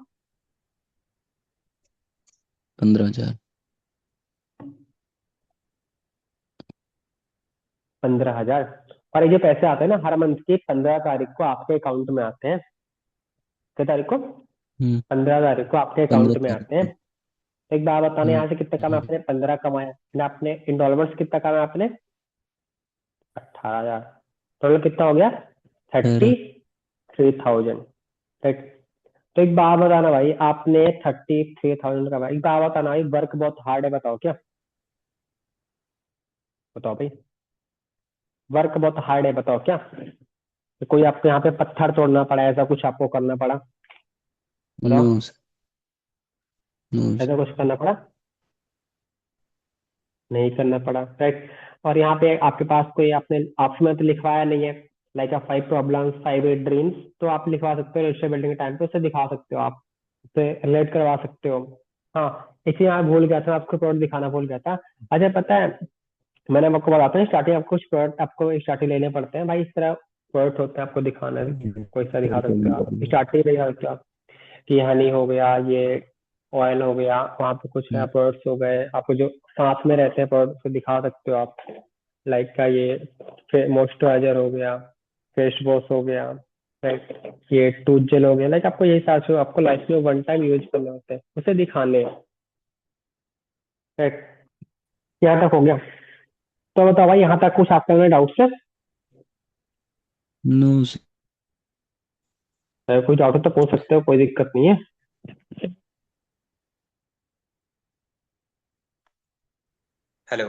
[SPEAKER 2] 15,000।
[SPEAKER 1] 15 हजार। और ये जो पैसे आते हैं ना हर मंथ की 15 तारीख को आपके अकाउंट में आते हैं। कितने तारीख को?
[SPEAKER 2] हम्म।
[SPEAKER 1] 15 तारीख को आपके
[SPEAKER 2] पंद्रह
[SPEAKER 1] अकाउंट में
[SPEAKER 2] तारीख
[SPEAKER 1] आते हैं।
[SPEAKER 2] को।
[SPEAKER 1] एक बात बताने,
[SPEAKER 2] हम्म।
[SPEAKER 1] यहाँ से कितने कमा
[SPEAKER 2] हम्म।
[SPEAKER 1] आपने? 15 कमाया, फिर आपने इन डॉलर्स कितना कमाया आपने? 18 हजार। टोटल कितना हो गया? थर्टी
[SPEAKER 2] 18।
[SPEAKER 1] Three thousand right. तो एक बात बताना भाई, आपने 33,000 कमाया। एक बात बताना भाई, वर्क बहुत हार्ड है, बताओ क्या? बताओ भाई, वर्क बहुत हार्ड है, बताओ क्या? तो कोई आपको यहाँ पे पत्थर तोड़ना पड़ा, ऐसा कुछ आपको करना पड़ा?
[SPEAKER 2] नो
[SPEAKER 1] बताओ,
[SPEAKER 2] सर। नो
[SPEAKER 1] ऐसा
[SPEAKER 2] सर।
[SPEAKER 1] कुछ करना पड़ा? नहीं करना पड़ा, राइट। और यहाँ पे आपके पास कोई, आपने ऑप्शन में तो लिखवाया नहीं है, लाइक 5 प्रॉब्लम्स 5 8 ड्रीम्स, तो आप लिखवा सकते हो रजिस्टर बिल्डिंग के टाइम पे, उसे दिखा सकते हो आप, उसे रिलेट करवा सकते हो। हाँ, इसी यहाँ भूल गया था, आपको प्रोडक्ट दिखाना भूल गया था। अच्छा पता है, मैंने आपको बताता हूँ, स्टार्टिंग आपको कुछ प्रोडक्ट आपको स्टार्टिंग लेने पड़ते हैं भाई, इस तरह प्रोडक्ट होते हैं, आपको दिखाना है। कोई सा दिखा सकते हो आप, स्टार्टिंग में दिखा सकते हो आप कि हनी हो गया, ये ऑयल हो गया, वहाँ पे कुछ है
[SPEAKER 2] हम्म।
[SPEAKER 1] प्रोडक्ट्स हो गए, आपको जो सांस में रहते हैं प्रोडक्ट्स को दिखा सकते हो आप, लाइक का ये मॉइस्चराइजर हो गया, फेस वॉश हो गया, राइट, ये टूथ जेल हो गया, लाइक आपको यही साथ हो, आपको लाइफ में वन टाइम यूज करने होते हैं, उसे दिखाने हैं। राइट, यहाँ तक हो गया। तो बताओ भाई, यहाँ तक कुछ आपके में डाउट्स है?
[SPEAKER 2] नो।
[SPEAKER 1] अगर कोई डाउट है तो पूछ सकते हो, कोई दिक्कत नहीं है।
[SPEAKER 3] हेलो।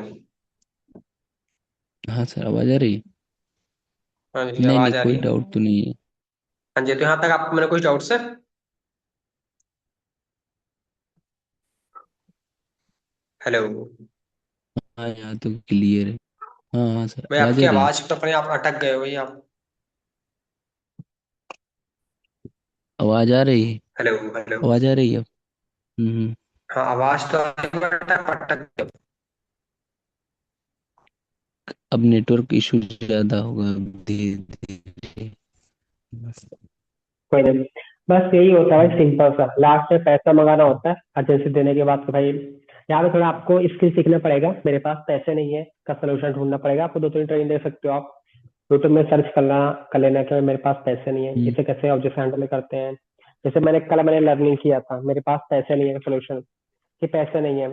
[SPEAKER 2] हाँ सर, आवाज आ रही है?
[SPEAKER 3] हाँ जी,
[SPEAKER 2] नहीं नहीं,
[SPEAKER 3] आवाज आ रही
[SPEAKER 2] कोई
[SPEAKER 3] है।
[SPEAKER 2] डाउट तो नहीं है।
[SPEAKER 3] हाँ जी, तो यहाँ तक आप मैंने कुछ डाउट्स है? हेलो।
[SPEAKER 2] हाँ, यहाँ तो क्लियर है। हाँ हाँ सर,
[SPEAKER 3] भाई
[SPEAKER 2] आवाज
[SPEAKER 3] आपकी
[SPEAKER 2] आ रही है।
[SPEAKER 3] आवाज तो अपने आप अटक गए हो भाई आप।
[SPEAKER 2] आवाज आ रही है।
[SPEAKER 3] Hello hello.
[SPEAKER 2] आवाज आ रही है अब।
[SPEAKER 3] हाँ, आवाज तो आ रही है, but आप अटक गए हो।
[SPEAKER 2] अब नेटवर्क इशू ज्यादा होगा धीरे धीरे।
[SPEAKER 1] कोई नहीं, बस यही होता है भाई, सिंपल सा, लास्ट में पैसा मंगाना होता है अर्जेंसी देने के बाद। तो भाई यहाँ पे थोड़ा आपको स्किल सीखना पड़ेगा, मेरे पास पैसे नहीं है का सोल्यूशन ढूंढना पड़ेगा आपको। दो तीन ट्रेनिंग दे सकते हो आप, यूट्यूब में सर्च करना, कर लेना कि मेरे पास पैसे नहीं है,
[SPEAKER 2] हम्म
[SPEAKER 1] इसे कैसे ऑब्जेक्ट हैंडल करते हैं। जैसे मैंने लर्निंग किया था, मेरे पास पैसे नहीं है सोल्यूशन, कि पैसे नहीं है।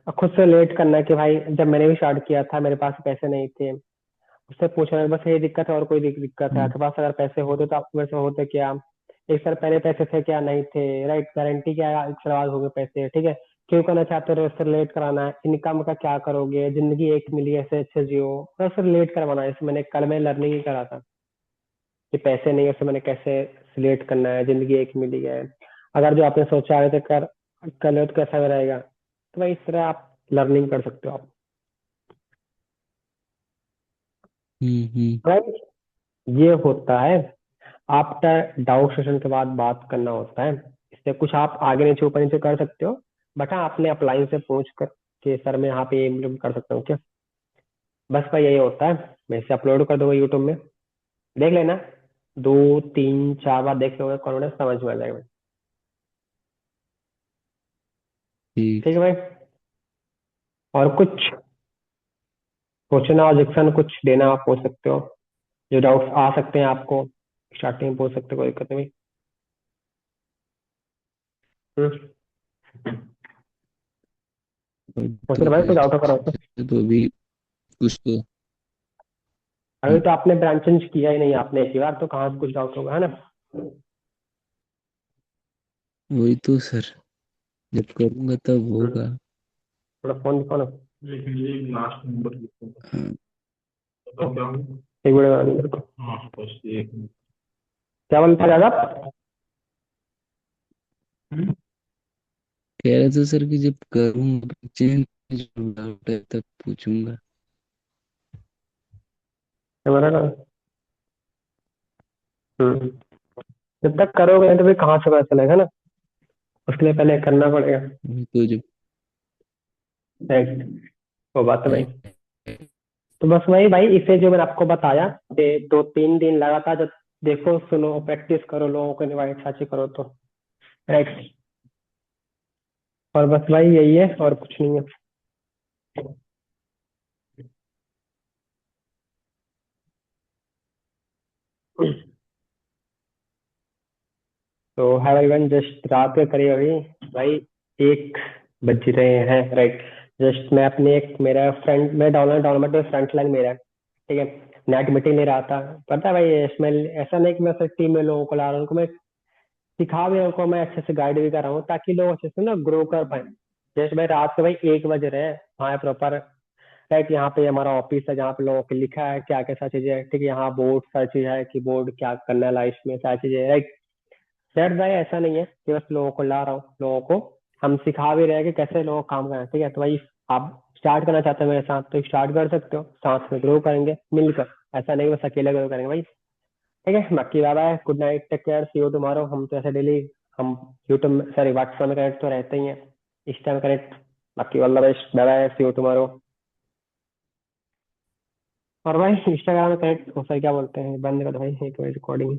[SPEAKER 1] और खुद से लेट करना कि भाई जब मैंने भी स्टार्ट किया था मेरे पास पैसे नहीं थे, उससे पूछना बस यही दिक्कत है, और कोई दिक्कत है
[SPEAKER 2] हम्म
[SPEAKER 1] आपके पास? अगर पैसे होते तो आपके पास होते क्या? एक सर पहले पैसे थे क्या? नहीं थे। राइट, गारंटी क्या है, एक साल बाद हो गए पैसे, ठीक है। क्यों करना चाहते हो सर? लेट कराना है, इनकम का क्या करोगे, जिंदगी एक मिली है, ऐसे अच्छे जियो, बस सर लेट करवाना है। जैसे मैंने कल में लर्निंग ही करा था कि पैसे नहीं है, उससे मैंने कैसे लेट करना है, जिंदगी एक मिली है, अगर जो आपने सोचा है तो कर लो तो कैसा रहेगा। तो भाई इस तरह आप लर्निंग कर सकते हो आप।
[SPEAKER 2] हम्म।
[SPEAKER 1] राइट, ये होता है। आफ्टर डाउट सेशन के बाद बात करना होता है। इससे कुछ आप आगे नीचे ऊपर नीचे कर सकते हो, बट हाँ अपने अपलाइन से पूछ कर कि सर मैं यहाँ पे ये इम्प्लीमेंट कर सकता हूँ क्या। बस भाई यही होता है। मैं इसे अपलोड कर दूंगा यूट्यूब में, देख लेना, 2 3 4 बार देख लोगे, कॉन्फिडेंस समझ में आ जाएगा। ठीक
[SPEAKER 2] ठीक।
[SPEAKER 1] है भाई, और कुछ पूछना, ऑब्जेक्शन कुछ देना आप पूछ सकते हो, जो डाउट्स आ सकते हैं आपको स्टार्टिंग में पूछ सकते हो, कोई दिक्कत नहीं। हम्म,
[SPEAKER 2] और
[SPEAKER 1] पूछ
[SPEAKER 2] तो
[SPEAKER 1] रहे भाई, कोई डाउट करो तो।
[SPEAKER 2] ऐसे तो अभी कुछ तो।
[SPEAKER 1] अभी तो आपने ब्रांच चेंज किया ही नहीं आपने एक ही बार, तो कहाँ से कुछ डाउट होगा, है ना?
[SPEAKER 2] वही तो सर, जब करूँगा तब
[SPEAKER 1] हम्म,
[SPEAKER 2] होगा।
[SPEAKER 1] थोड़ा फोन दिखाओ ना।
[SPEAKER 2] हाँ,
[SPEAKER 1] एक मिनट वाला नंबर को, क्या बोलते हैं आप?
[SPEAKER 2] कह रहे थे सर कि जब करूँगा चेंज, डाउट है तब पूछूंगा।
[SPEAKER 1] हमारा ना, जब तक करोगे नहीं तो फिर कहाँ से पता चलेगा ना, उसके लिए पहले करना पड़ेगा।
[SPEAKER 2] वही तो जब
[SPEAKER 1] राइट, वो बात है भाई।
[SPEAKER 2] है।
[SPEAKER 1] तो बस वही भाई, इसे जो मैंने आपको बताया, ये 2 3 दिन लगातार जब देखो सुनो प्रैक्टिस करो, लोगों को इनवाइट साची करो तो। राइट, और बस भाई यही है, और कुछ नहीं है। तो है भाई वन, जस्ट रात के करीब अभी भाई 1 बज रहे हैं। राइट, जस्ट मैं अपने एक मेरा फ्रेंड, मैं डाउनलोड डाउनलोड फ्रंट लाइन मेरा है, ठीक है, नेट मीटिंग ले रहा था। पता है भाई, इसमें ऐसा नहीं कि मैं सिर्फ टीम में लोगों को ला रहा हूँ, उनको मैं सिखा भी, उनको मैं अच्छे से गाइड भी कर रहा हूँ, ताकि लोग अच्छे से ना ग्रो कर पाए। जैसे भाई रात के भाई 1 बज रहे हैं, हाँ प्रॉपर। राइट, यहाँ पे हमारा ऑफिस है जहाँ पे लोगों के लिखा है क्या कैसा चीजें है, ठीक है, यहाँ बोर्ड सारी चीज है कि बोर्ड क्या करना है लाइफ में, सारी चीजें। राइट, दैट भाई ऐसा नहीं है कि बस लोगों को ला रहा हूँ, लोगों को हम सिखा भी रहे हैं कि कैसे लोग काम करें, ठीक है। तो भाई आप स्टार्ट करना चाहते हैं मेरे साथ तो स्टार्ट कर सकते हो, साथ में ग्रो करेंगे मिलकर। ऐसा नहीं बस अकेले ग्रो करेंगे भाई, ठीक है। बाकी bye bye, good night, take care, see you tomorrow. हम तो ऐसे डेली हम यूट्यूब में, सॉरी व्हाट्सएप में कनेक्ट तो रहते ही हैं, इस टाइम कनेक्ट। बाकी all the best, bye bye, see you tomorrow. और भाई इंस्टाग्राम में कनेक्ट हो सर, क्या बोलते हैं, बंद कर दो भाई एक रिकॉर्डिंग।